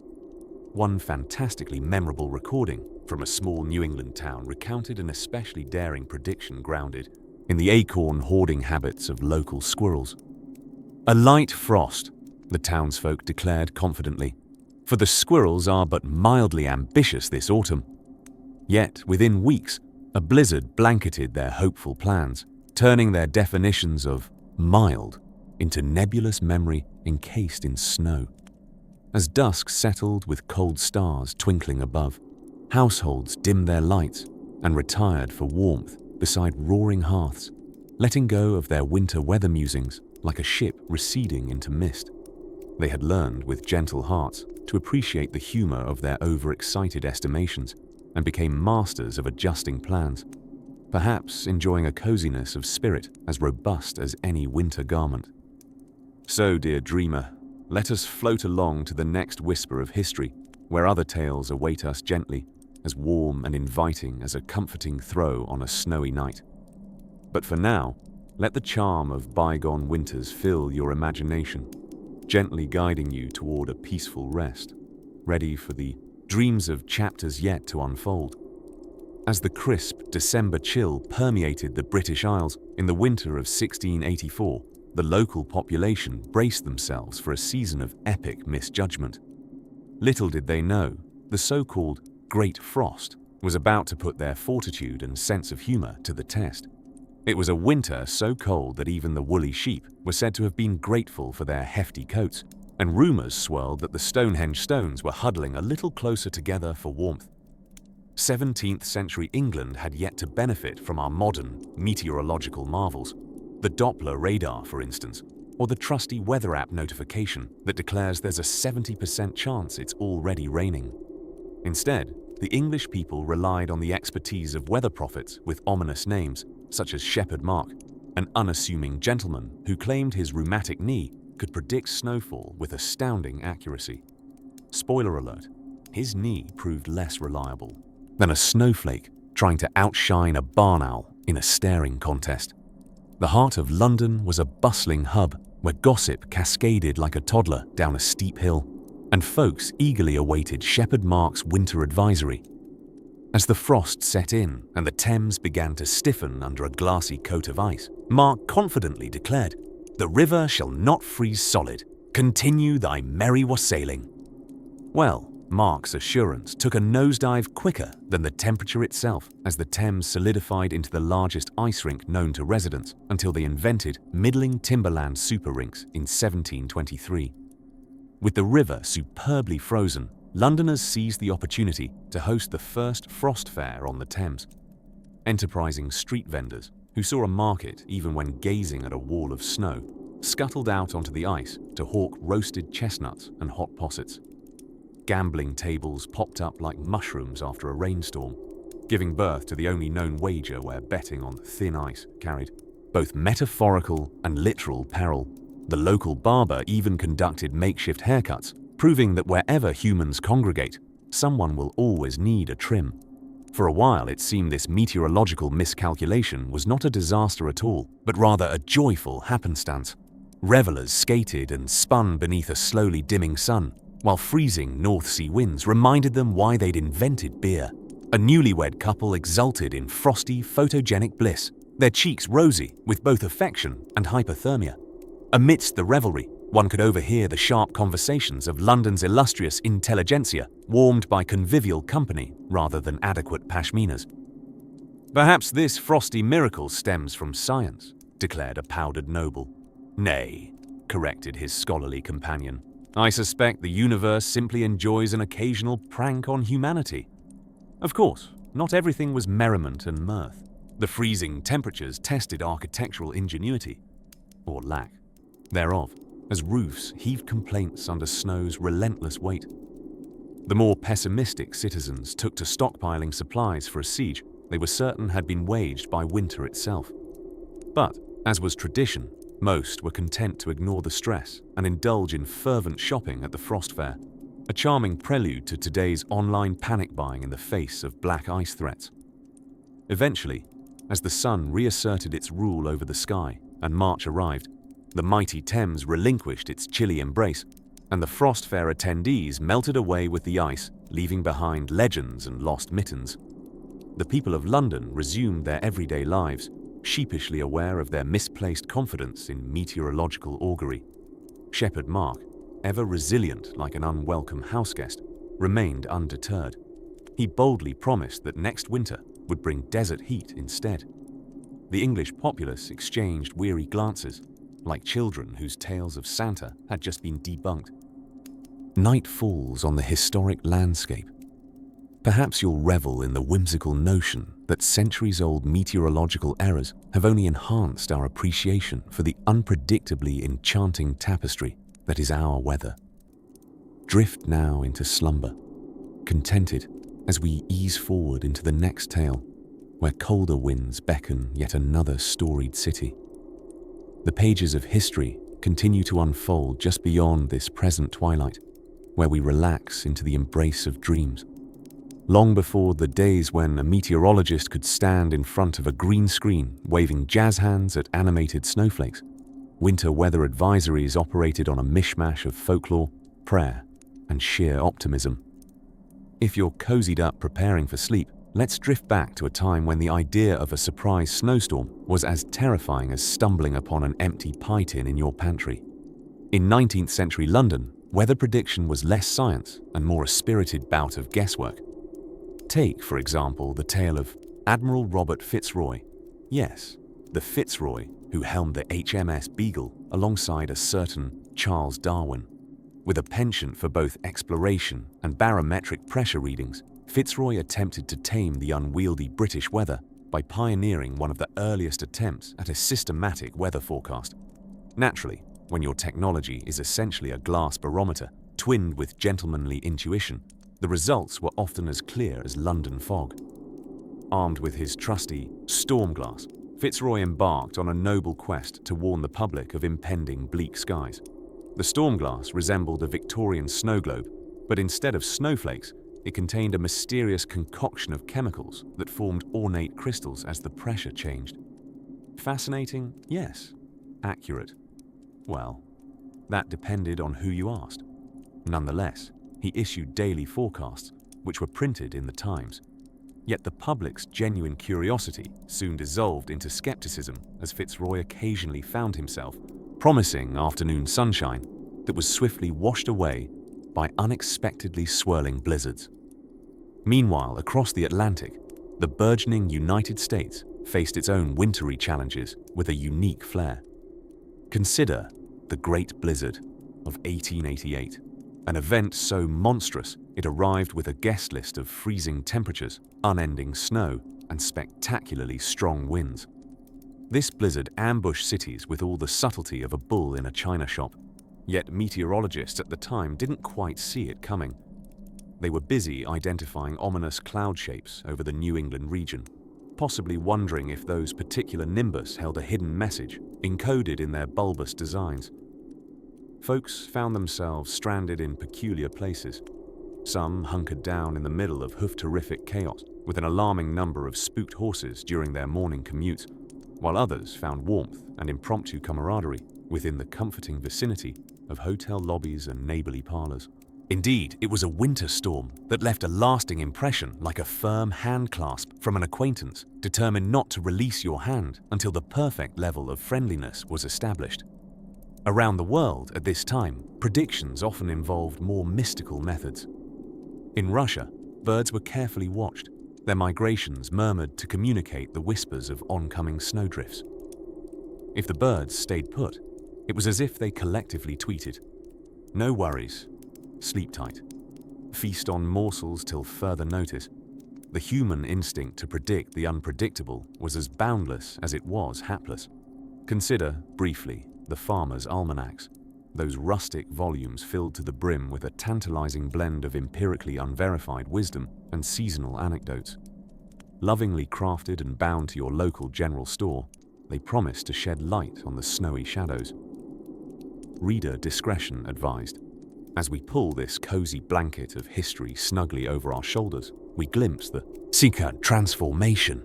One fantastically memorable recording from a small New England town recounted an especially daring prediction grounded in the acorn hoarding habits of local squirrels. "A light frost," the townsfolk declared confidently, "for the squirrels are but mildly ambitious this autumn." Yet, within weeks, a blizzard blanketed their hopeful plans, turning their definitions of mild into nebulous memory encased in snow. As dusk settled with cold stars twinkling above, households dimmed their lights and retired for warmth beside roaring hearths, letting go of their winter weather musings like a ship receding into mist. They had learned with gentle hearts to appreciate the humor of their overexcited estimations and became masters of adjusting plans, perhaps enjoying a coziness of spirit as robust as any winter garment. So, dear dreamer, let us float along to the next whisper of history, where other tales await us gently, as warm and inviting as a comforting throw on a snowy night. But for now, let the charm of bygone winters fill your imagination, gently guiding you toward a peaceful rest, ready for the dreams of chapters yet to unfold. As the crisp December chill permeated the British Isles in the winter of 1684, the local population braced themselves for a season of epic misjudgment. Little did they know, the so-called Great Frost was about to put their fortitude and sense of humor to the test. It was a winter so cold that even the woolly sheep were said to have been grateful for their hefty coats, and rumors swirled that the Stonehenge stones were huddling a little closer together for warmth. 17th century England had yet to benefit from our modern meteorological marvels, the Doppler radar, for instance, or the trusty weather app notification that declares there's a 70% chance it's already raining. Instead, the English people relied on the expertise of weather prophets with ominous names, such as Shepherd Mark, an unassuming gentleman who claimed his rheumatic knee could predict snowfall with astounding accuracy. Spoiler alert, his knee proved less reliable than a snowflake trying to outshine a barn owl in a staring contest. The heart of London was a bustling hub where gossip cascaded like a toddler down a steep hill, and folks eagerly awaited Shepherd Mark's winter advisory. As the frost set in and the Thames began to stiffen under a glassy coat of ice, Mark confidently declared, "The river shall not freeze solid. Continue thy merry wassailing." Well, Mark's assurance took a nosedive quicker than the temperature itself as the Thames solidified into the largest ice rink known to residents until they invented middling timberland super rinks in 1723. With the river superbly frozen, Londoners seized the opportunity to host the first frost fair on the Thames. Enterprising street vendors, who saw a market even when gazing at a wall of snow, scuttled out onto the ice to hawk roasted chestnuts and hot possets. Gambling tables popped up like mushrooms after a rainstorm, giving birth to the only known wager where betting on thin ice carried both metaphorical and literal peril. The local barber even conducted makeshift haircuts, proving that wherever humans congregate, someone will always need a trim. For a while, it seemed this meteorological miscalculation was not a disaster at all, but rather a joyful happenstance. Revelers skated and spun beneath a slowly dimming sun, while freezing North Sea winds reminded them why they'd invented beer. A newlywed couple exulted in frosty, photogenic bliss, their cheeks rosy with both affection and hypothermia. Amidst the revelry, one could overhear the sharp conversations of London's illustrious intelligentsia, warmed by convivial company rather than adequate pashminas. "Perhaps this frosty miracle stems from science," declared a powdered noble. "Nay," corrected his scholarly companion. "I suspect the universe simply enjoys an occasional prank on humanity." Of course, not everything was merriment and mirth. The freezing temperatures tested architectural ingenuity, or lack thereof, as roofs heaved complaints under snow's relentless weight. The more pessimistic citizens took to stockpiling supplies for a siege they were certain had been waged by winter itself. But, as was tradition, most were content to ignore the stress and indulge in fervent shopping at the Frost Fair, a charming prelude to today's online panic buying in the face of black ice threats. Eventually, as the sun reasserted its rule over the sky and March arrived, the mighty Thames relinquished its chilly embrace, and the Frost Fair attendees melted away with the ice, leaving behind legends and lost mittens. The people of London resumed their everyday lives, sheepishly aware of their misplaced confidence in meteorological augury. Shepherd Mark, ever resilient like an unwelcome houseguest, remained undeterred. He boldly promised that next winter would bring desert heat instead. The English populace exchanged weary glances, like children whose tales of Santa had just been debunked. Night falls on the historic landscape. Perhaps you'll revel in the whimsical notion that centuries-old meteorological errors have only enhanced our appreciation for the unpredictably enchanting tapestry that is our weather. Drift now into slumber, contented as we ease forward into the next tale, where colder winds beckon yet another storied city. The pages of history continue to unfold just beyond this present twilight, where we relax into the embrace of dreams. Long before the days when a meteorologist could stand in front of a green screen waving jazz hands at animated snowflakes, winter weather advisories operated on a mishmash of folklore, prayer, and sheer optimism. If you're cozied up preparing for sleep, let's drift back to a time when the idea of a surprise snowstorm was as terrifying as stumbling upon an empty pie tin in your pantry. In 19th century London, weather prediction was less science and more a spirited bout of guesswork. Take, for example, the tale of Admiral Robert Fitzroy. Yes, the Fitzroy who helmed the HMS Beagle alongside a certain Charles Darwin. With a penchant for both exploration and barometric pressure readings, Fitzroy attempted to tame the unwieldy British weather by pioneering one of the earliest attempts at a systematic weather forecast. Naturally, when your technology is essentially a glass barometer, twinned with gentlemanly intuition, the results were often as clear as London fog. Armed with his trusty storm glass, Fitzroy embarked on a noble quest to warn the public of impending bleak skies. The storm glass resembled a Victorian snow globe, but instead of snowflakes, it contained a mysterious concoction of chemicals that formed ornate crystals as the pressure changed. Fascinating, yes. Accurate, well, that depended on who you asked. Nonetheless, he issued daily forecasts, which were printed in the Times. Yet the public's genuine curiosity soon dissolved into skepticism as Fitzroy occasionally found himself promising afternoon sunshine that was swiftly washed away by unexpectedly swirling blizzards. Meanwhile, across the Atlantic, the burgeoning United States faced its own wintry challenges with a unique flair. Consider the Great Blizzard of 1888, an event so monstrous it arrived with a guest list of freezing temperatures, unending snow, and spectacularly strong winds. This blizzard ambushed cities with all the subtlety of a bull in a china shop, yet meteorologists at the time didn't quite see it coming. They were busy identifying ominous cloud shapes over the New England region, possibly wondering if those particular nimbus held a hidden message encoded in their bulbous designs. Folks found themselves stranded in peculiar places. Some hunkered down in the middle of hoof-terrific chaos with an alarming number of spooked horses during their morning commutes, while others found warmth and impromptu camaraderie within the comforting vicinity of hotel lobbies and neighborly parlors. Indeed, it was a winter storm that left a lasting impression like a firm hand clasp from an acquaintance determined not to release your hand until the perfect level of friendliness was established. Around the world at this time, predictions often involved more mystical methods. In Russia, birds were carefully watched, their migrations murmured to communicate the whispers of oncoming snowdrifts. If the birds stayed put, it was as if they collectively tweeted, "No worries, sleep tight. Feast on morsels till further notice." The human instinct to predict the unpredictable was as boundless as it was hapless. Consider, briefly, the farmers' almanacs, those rustic volumes filled to the brim with a tantalizing blend of empirically unverified wisdom and seasonal anecdotes. Lovingly crafted and bound to your local general store, they promise to shed light on the snowy shadows. Reader discretion advised. As we pull this cozy blanket of history snugly over our shoulders, we glimpse the secret transformation.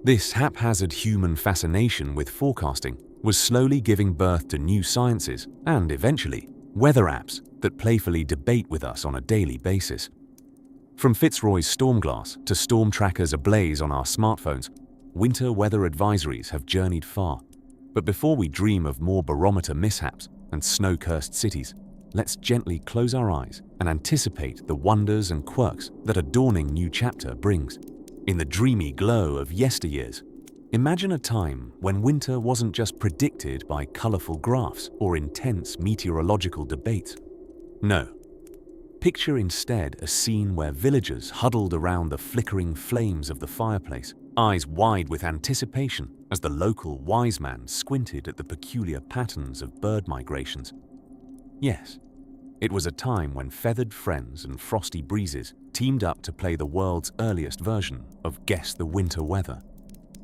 This haphazard human fascination with forecasting was slowly giving birth to new sciences and, eventually, weather apps that playfully debate with us on a daily basis. From Fitzroy's Stormglass to storm trackers ablaze on our smartphones, winter weather advisories have journeyed far. But before we dream of more barometer mishaps and snow-cursed cities, let's gently close our eyes and anticipate the wonders and quirks that a dawning new chapter brings. In the dreamy glow of yesteryears, imagine a time when winter wasn't just predicted by colorful graphs or intense meteorological debates. No. Picture instead a scene where villagers huddled around the flickering flames of the fireplace, eyes wide with anticipation as the local wise man squinted at the peculiar patterns of bird migrations. Yes, it was a time when feathered friends and frosty breezes teamed up to play the world's earliest version of Guess the Winter Weather.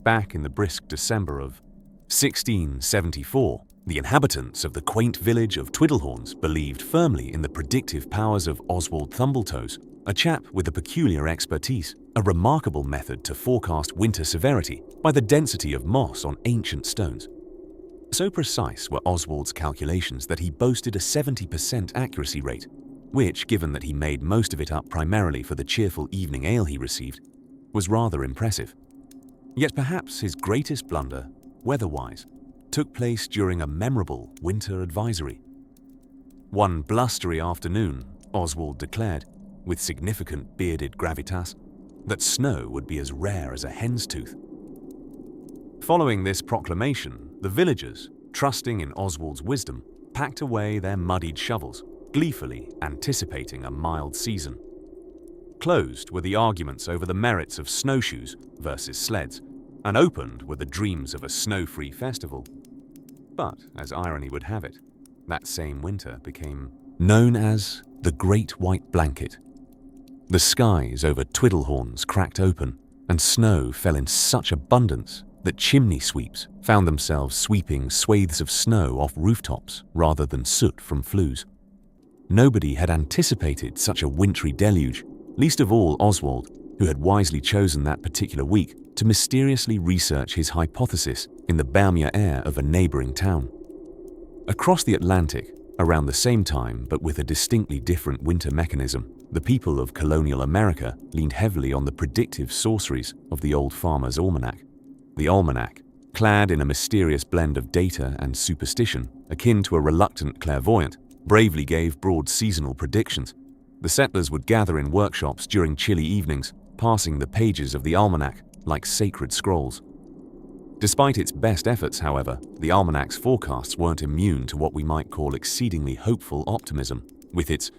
Back in the brisk December of 1674, the inhabitants of the quaint village of Twiddlehorns believed firmly in the predictive powers of Oswald Thumbletoes, a chap with a peculiar expertise, a remarkable method to forecast winter severity by the density of moss on ancient stones. So precise were Oswald's calculations that he boasted a 70% accuracy rate, which, given that he made most of it up primarily for the cheerful evening ale he received, was rather impressive. Yet perhaps his greatest blunder, weather-wise, took place during a memorable winter advisory. One blustery afternoon, Oswald declared, with significant bearded gravitas, that snow would be as rare as a hen's tooth. Following this proclamation, the villagers, trusting in Oswald's wisdom, packed away their muddied shovels, gleefully anticipating a mild season. Closed were the arguments over the merits of snowshoes versus sleds, and opened were the dreams of a snow-free festival. But, as irony would have it, that same winter became known as the Great White Blanket. The skies over Twiddlehorns cracked open, and snow fell in such abundance that chimney sweeps found themselves sweeping swathes of snow off rooftops rather than soot from flues. Nobody had anticipated such a wintry deluge, least of all Oswald, who had wisely chosen that particular week to mysteriously research his hypothesis in the balmier air of a neighboring town. Across the Atlantic, around the same time but with a distinctly different winter mechanism, the people of colonial America leaned heavily on the predictive sorceries of the old farmer's almanac. The almanac, clad in a mysterious blend of data and superstition, akin to a reluctant clairvoyant, bravely gave broad seasonal predictions. The settlers would gather in workshops during chilly evenings, passing the pages of the almanac like sacred scrolls. Despite its best efforts, however, the almanac's forecasts weren't immune to what we might call exceedingly hopeful optimism, with its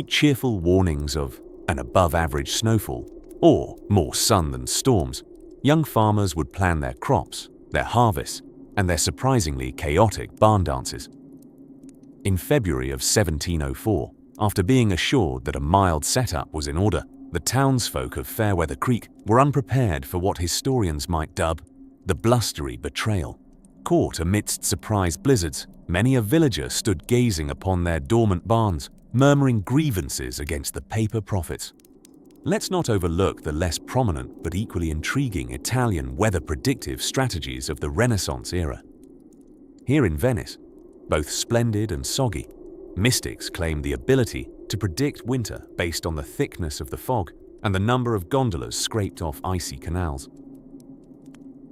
cheerful warnings of an above-average snowfall or more sun than storms. Young farmers would plan their crops, their harvests, and their surprisingly chaotic barn dances. In February of 1704, after being assured that a mild setup was in order, the townsfolk of Fairweather Creek were unprepared for what historians might dub the blustery betrayal. Caught amidst surprise blizzards, many a villager stood gazing upon their dormant barns, murmuring grievances against the paper prophets. Let's not overlook the less prominent but equally intriguing Italian weather predictive strategies of the Renaissance era. Here in Venice, Both splendid and soggy, mystics claim the ability to predict winter based on the thickness of the fog and the number of gondolas scraped off icy canals.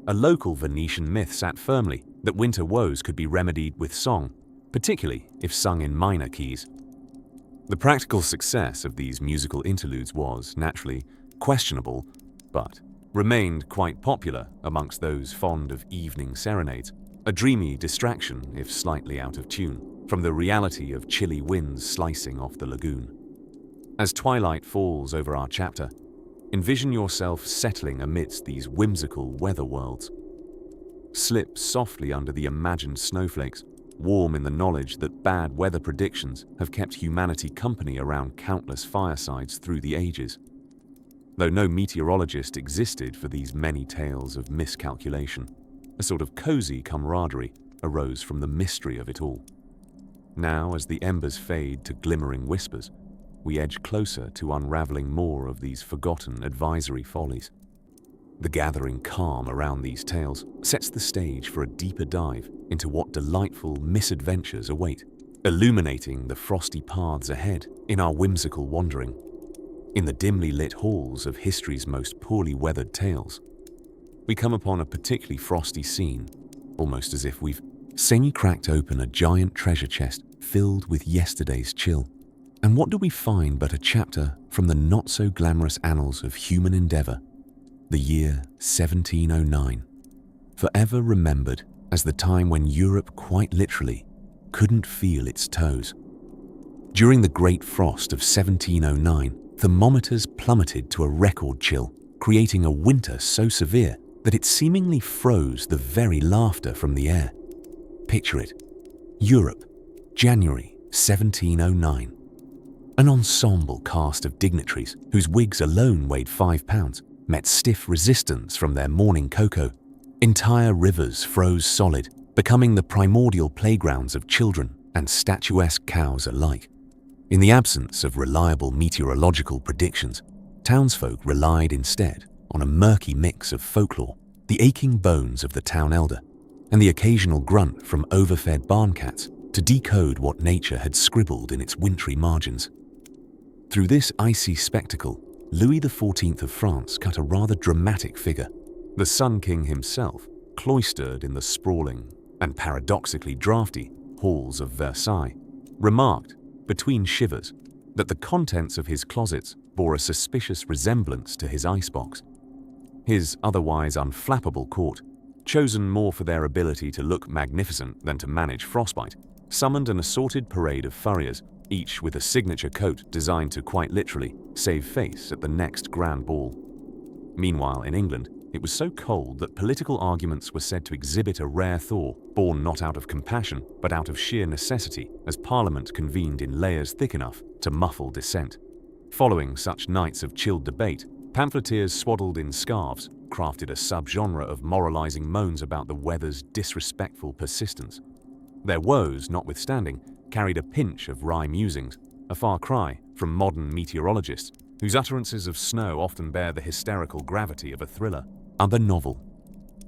A local Venetian myth sat firmly that winter woes could be remedied with song, particularly if sung in minor keys. The practical success of these musical interludes was, naturally, questionable, but remained quite popular amongst those fond of evening serenades, a dreamy distraction, if slightly out of tune, from the reality of chilly winds slicing off the lagoon. As twilight falls over our chapter, envision yourself settling amidst these whimsical weather worlds. Slip softly under the imagined snowflakes, warm in the knowledge that bad weather predictions have kept humanity company around countless firesides through the ages. Though no meteorologist existed for these many tales of miscalculation, a sort of cozy camaraderie arose from the mystery of it all. Now, as the embers fade to glimmering whispers, we edge closer to unraveling more of these forgotten advisory follies. The gathering calm around these tales sets the stage for a deeper dive into what delightful misadventures await, illuminating the frosty paths ahead in our whimsical wandering. In the dimly lit halls of history's most poorly weathered tales, we come upon a particularly frosty scene, almost as if we've cracked open a giant treasure chest filled with yesterday's chill. And what do we find but a chapter from the not-so-glamorous annals of human endeavor, the year 1709, forever remembered as the time when Europe quite literally couldn't feel its toes. During the Great Frost of 1709, thermometers plummeted to a record chill, creating a winter so severe that it seemingly froze the very laughter from the air. Picture it. Europe, January 1709. An ensemble cast of dignitaries whose wigs alone weighed 5 pounds met stiff resistance from their morning cocoa. Entire rivers froze solid, becoming the primordial playgrounds of children and statuesque cows alike. In the absence of reliable meteorological predictions, townsfolk relied instead on a murky mix of folklore, the aching bones of the town elder, and the occasional grunt from overfed barn cats to decode what nature had scribbled in its wintry margins. Through this icy spectacle, Louis XIV of France cut a rather dramatic figure. The Sun King himself, cloistered in the sprawling and paradoxically drafty halls of Versailles, remarked, between shivers, that the contents of his closets bore a suspicious resemblance to his icebox. His otherwise unflappable court, chosen more for their ability to look magnificent than to manage frostbite, summoned an assorted parade of furriers, each with a signature coat designed to quite literally save face at the next grand ball. Meanwhile, in England, it was so cold that political arguments were said to exhibit a rare thaw, born not out of compassion, but out of sheer necessity, as Parliament convened in layers thick enough to muffle dissent. Following such nights of chilled debate, pamphleteers swaddled in scarves crafted a subgenre of moralizing moans about the weather's disrespectful persistence. Their woes, notwithstanding, carried a pinch of wry musings, a far cry from modern meteorologists, whose utterances of snow often bear the hysterical gravity of a thriller. Other novel.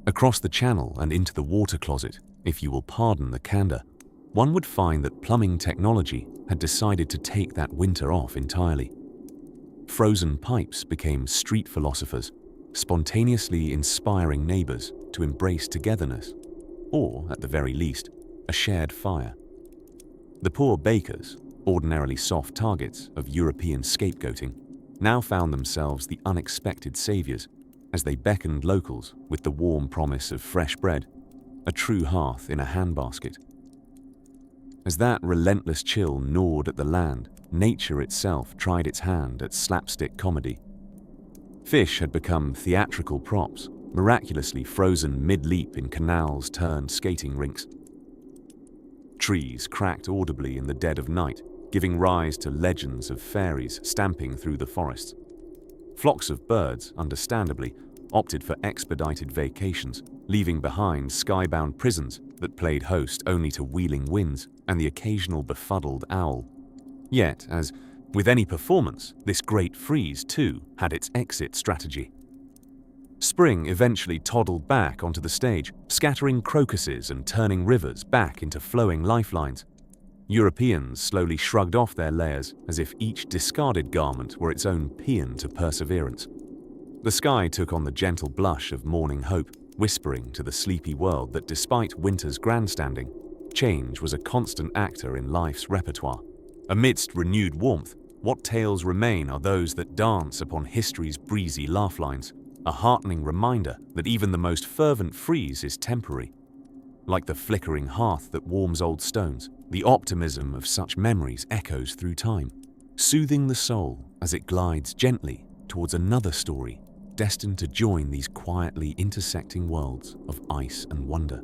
Across the channel and into the water closet, if you will pardon the candor, one would find that plumbing technology had decided to take that winter off entirely. Frozen pipes became street philosophers, spontaneously inspiring neighbors to embrace togetherness, or, at the very least, a shared fire. The poor bakers, ordinarily soft targets of European scapegoating, now found themselves the unexpected saviors as they beckoned locals with the warm promise of fresh bread, a true hearth in a handbasket. As that relentless chill gnawed at the land, nature itself tried its hand at slapstick comedy. Fish had become theatrical props, miraculously frozen mid-leap in canals turned skating rinks. Trees cracked audibly in the dead of night, giving rise to legends of fairies stamping through the forests. Flocks of birds, understandably, opted for expedited vacations, leaving behind skybound prisons that played host only to wheeling winds and the occasional befuddled owl. Yet, as with any performance, this great freeze, too, had its exit strategy. Spring eventually toddled back onto the stage, scattering crocuses and turning rivers back into flowing lifelines. Europeans slowly shrugged off their layers as if each discarded garment were its own paean to perseverance. The sky took on the gentle blush of morning hope, whispering to the sleepy world that despite winter's grandstanding, change was a constant actor in life's repertoire. Amidst renewed warmth, what tales remain are those that dance upon history's breezy laugh lines, a heartening reminder that even the most fervent freeze is temporary. Like the flickering hearth that warms old stones, the optimism of such memories echoes through time, soothing the soul as it glides gently towards another story destined to join these quietly intersecting worlds of ice and wonder.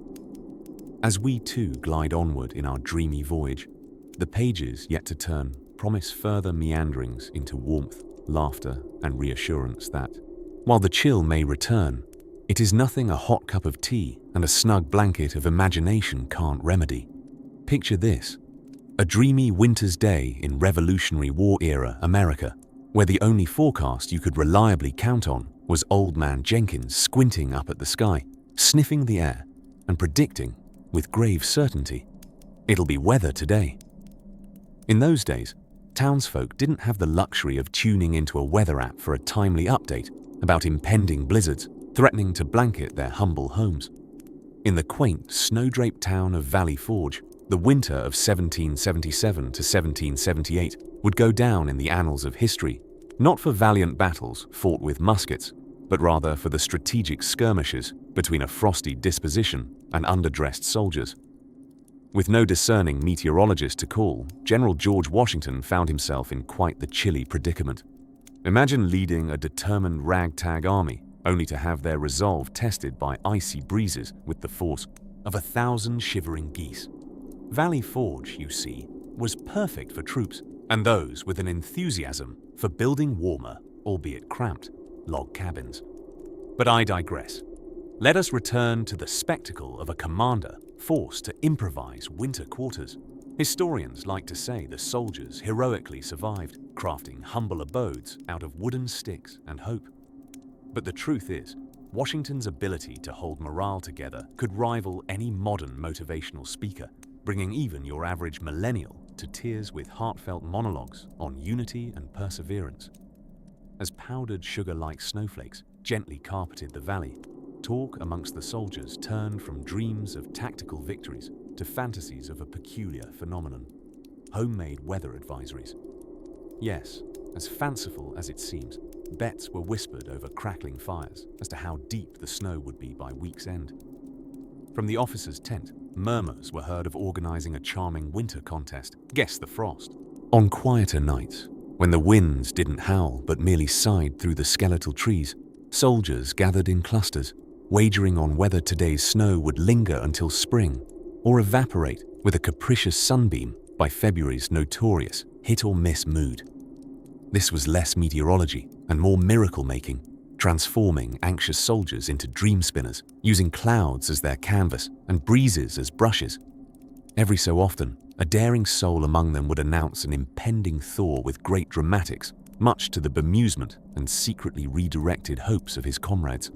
As we too glide onward in our dreamy voyage, the pages yet to turn promise further meanderings into warmth, laughter, and reassurance that, while the chill may return, it is nothing a hot cup of tea and a snug blanket of imagination can't remedy. Picture this: a dreamy winter's day in Revolutionary War-era America, where the only forecast you could reliably count on was Old Man Jenkins squinting up at the sky, sniffing the air, and predicting, with grave certainty, it'll be weather today. In those days, townsfolk didn't have the luxury of tuning into a weather app for a timely update about impending blizzards threatening to blanket their humble homes. In the quaint, snow-draped town of Valley Forge, the winter of 1777 to 1778 would go down in the annals of history, not for valiant battles fought with muskets, but rather for the strategic skirmishes between a frosty disposition and underdressed soldiers. With no discerning meteorologist to call, General George Washington found himself in quite the chilly predicament. Imagine leading a determined ragtag army, only to have their resolve tested by icy breezes with the force of 1,000 shivering geese. Valley Forge, you see, was perfect for troops, and those with an enthusiasm for building warmer, albeit cramped, log cabins. But I digress. Let us return to the spectacle of a commander forced to improvise winter quarters. Historians like to say the soldiers heroically survived, crafting humble abodes out of wooden sticks and hope. But the truth is, Washington's ability to hold morale together could rival any modern motivational speaker, bringing even your average millennial to tears with heartfelt monologues on unity and perseverance. As powdered sugar-like snowflakes gently carpeted the valley, talk amongst the soldiers turned from dreams of tactical victories to fantasies of a peculiar phenomenon: homemade weather advisories. Yes, as fanciful as it seems, bets were whispered over crackling fires as to how deep the snow would be by week's end. From the officer's tent, murmurs were heard of organizing a charming winter contest, Guess the Frost. On quieter nights, when the winds didn't howl but merely sighed through the skeletal trees, soldiers gathered in clusters, wagering on whether today's snow would linger until spring or evaporate with a capricious sunbeam by February's notorious hit-or-miss mood. This was less meteorology and more miracle-making, transforming anxious soldiers into dream spinners, using clouds as their canvas and breezes as brushes. Every so often, a daring soul among them would announce an impending thaw with great dramatics, much to the bemusement and secretly redirected hopes of his comrades.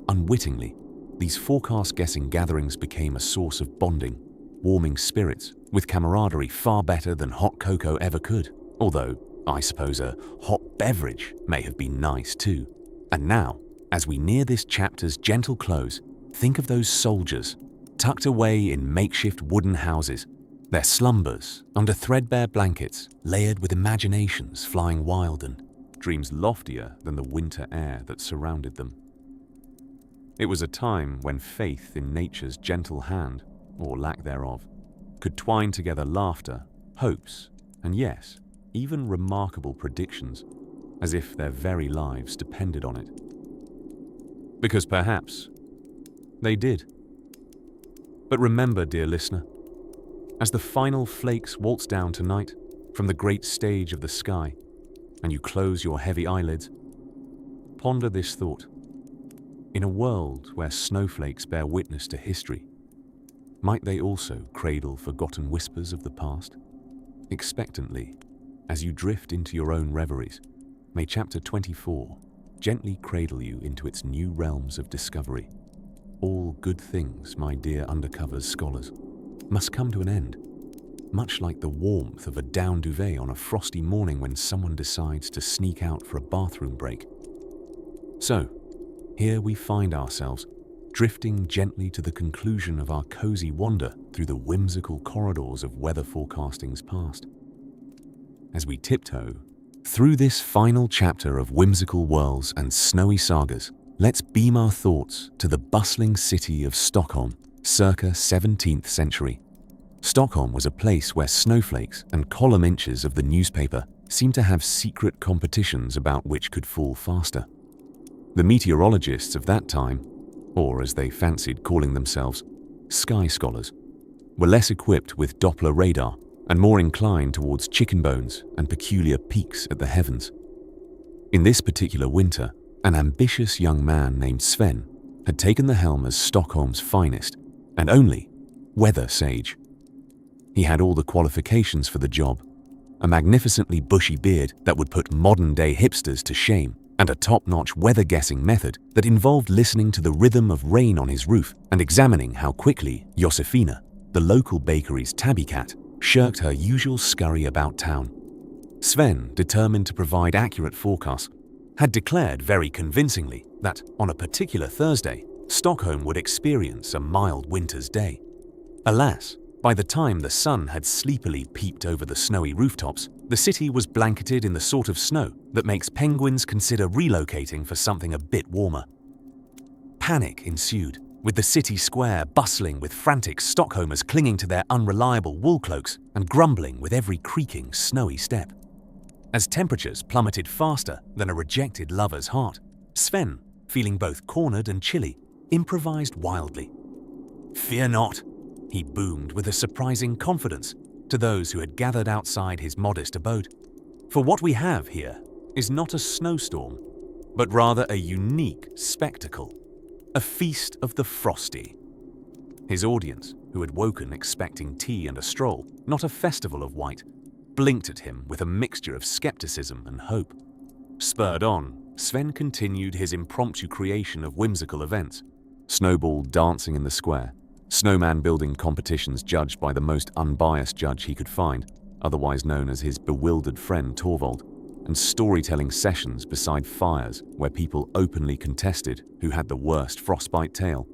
Unwittingly, these forecast-guessing gatherings became a source of bonding, warming spirits, with camaraderie far better than hot cocoa ever could, although I suppose a hot beverage may have been nice too. And now, as we near this chapter's gentle close, think of those soldiers, tucked away in makeshift wooden houses, their slumbers under threadbare blankets, layered with imaginations flying wild and dreams loftier than the winter air that surrounded them. It was a time when faith in nature's gentle hand, or lack thereof, could twine together laughter, hopes, and yes, even remarkable predictions, as if their very lives depended on it. Because perhaps they did. But remember, dear listener, as the final flakes waltz down tonight from the great stage of the sky, and you close your heavy eyelids, ponder this thought. In a world where snowflakes bear witness to history, might they also cradle forgotten whispers of the past? Expectantly, as you drift into your own reveries, may chapter 24 gently cradle you into its new realms of discovery. All good things, my dear undercover scholars, must come to an end, much like the warmth of a down duvet on a frosty morning when someone decides to sneak out for a bathroom break. So, here we find ourselves, drifting gently to the conclusion of our cozy wander through the whimsical corridors of weather forecasting's past. As we tiptoe through this final chapter of whimsical whirls and snowy sagas, let's beam our thoughts to the bustling city of Stockholm, circa 17th century. Stockholm was a place where snowflakes and column inches of the newspaper seemed to have secret competitions about which could fall faster. The meteorologists of that time, or as they fancied calling themselves, sky scholars, were less equipped with Doppler radar and more inclined towards chicken bones and peculiar peaks at the heavens. In this particular winter, an ambitious young man named Sven had taken the helm as Stockholm's finest and only weather sage. He had all the qualifications for the job: a magnificently bushy beard that would put modern-day hipsters to shame, and a top-notch weather-guessing method that involved listening to the rhythm of rain on his roof and examining how quickly Josefina, the local bakery's tabby cat, shirked her usual scurry about town. Sven, determined to provide accurate forecasts, had declared very convincingly that on a particular Thursday, Stockholm would experience a mild winter's day. Alas, by the time the sun had sleepily peeped over the snowy rooftops, the city was blanketed in the sort of snow that makes penguins consider relocating for something a bit warmer. Panic ensued, with the city square bustling with frantic Stockholmers clinging to their unreliable wool cloaks and grumbling with every creaking, snowy step. As temperatures plummeted faster than a rejected lover's heart, Sven, feeling both cornered and chilly, improvised wildly. "Fear not," he boomed with a surprising confidence to those who had gathered outside his modest abode. "For what we have here is not a snowstorm, but rather a unique spectacle, a feast of the frosty." His audience, who had woken expecting tea and a stroll, not a festival of white, blinked at him with a mixture of skepticism and hope. Spurred on, Sven continued his impromptu creation of whimsical events: snowball dancing in the square, snowman building competitions judged by the most unbiased judge he could find, otherwise known as his bewildered friend Torvald, and storytelling sessions beside fires where people openly contested who had the worst frostbite tale.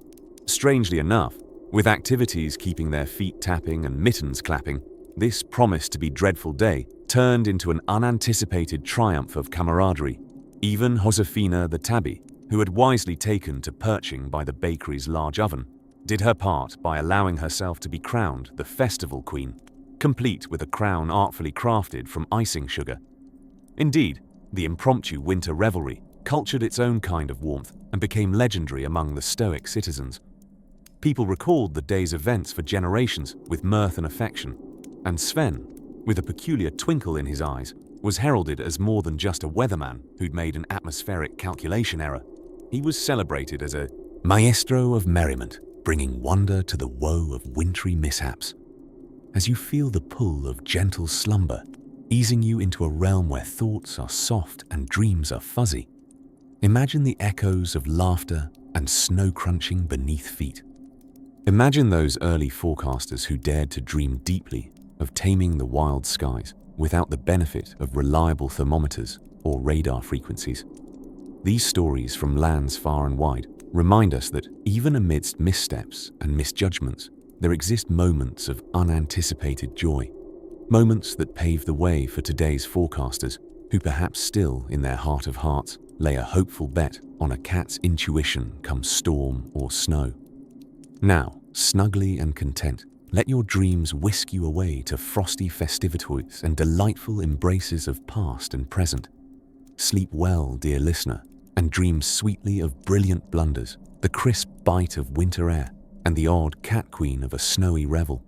Strangely enough, with activities keeping their feet tapping and mittens clapping, this promised to be dreadful day turned into an unanticipated triumph of camaraderie. Even Josefina the tabby, who had wisely taken to perching by the bakery's large oven, did her part by allowing herself to be crowned the festival queen, complete with a crown artfully crafted from icing sugar. Indeed, the impromptu winter revelry cultured its own kind of warmth and became legendary among the stoic citizens. People recalled the day's events for generations with mirth and affection, and Sven, with a peculiar twinkle in his eyes, was heralded as more than just a weatherman who'd made an atmospheric calculation error. He was celebrated as a maestro of merriment, bringing wonder to the woe of wintry mishaps. As you feel the pull of gentle slumber, easing you into a realm where thoughts are soft and dreams are fuzzy, imagine the echoes of laughter and snow crunching beneath feet. Imagine those early forecasters who dared to dream deeply of taming the wild skies without the benefit of reliable thermometers or radar frequencies. These stories from lands far and wide remind us that even amidst missteps and misjudgments, there exist moments of unanticipated joy, moments that pave the way for today's forecasters, who perhaps still, in their heart of hearts, lay a hopeful bet on a cat's intuition come storm or snow. Now, snugly and content, let your dreams whisk you away to frosty festivities and delightful embraces of past and present. Sleep well, dear listener, and dream sweetly of brilliant blunders, the crisp bite of winter air, and the odd cat queen of a snowy revel.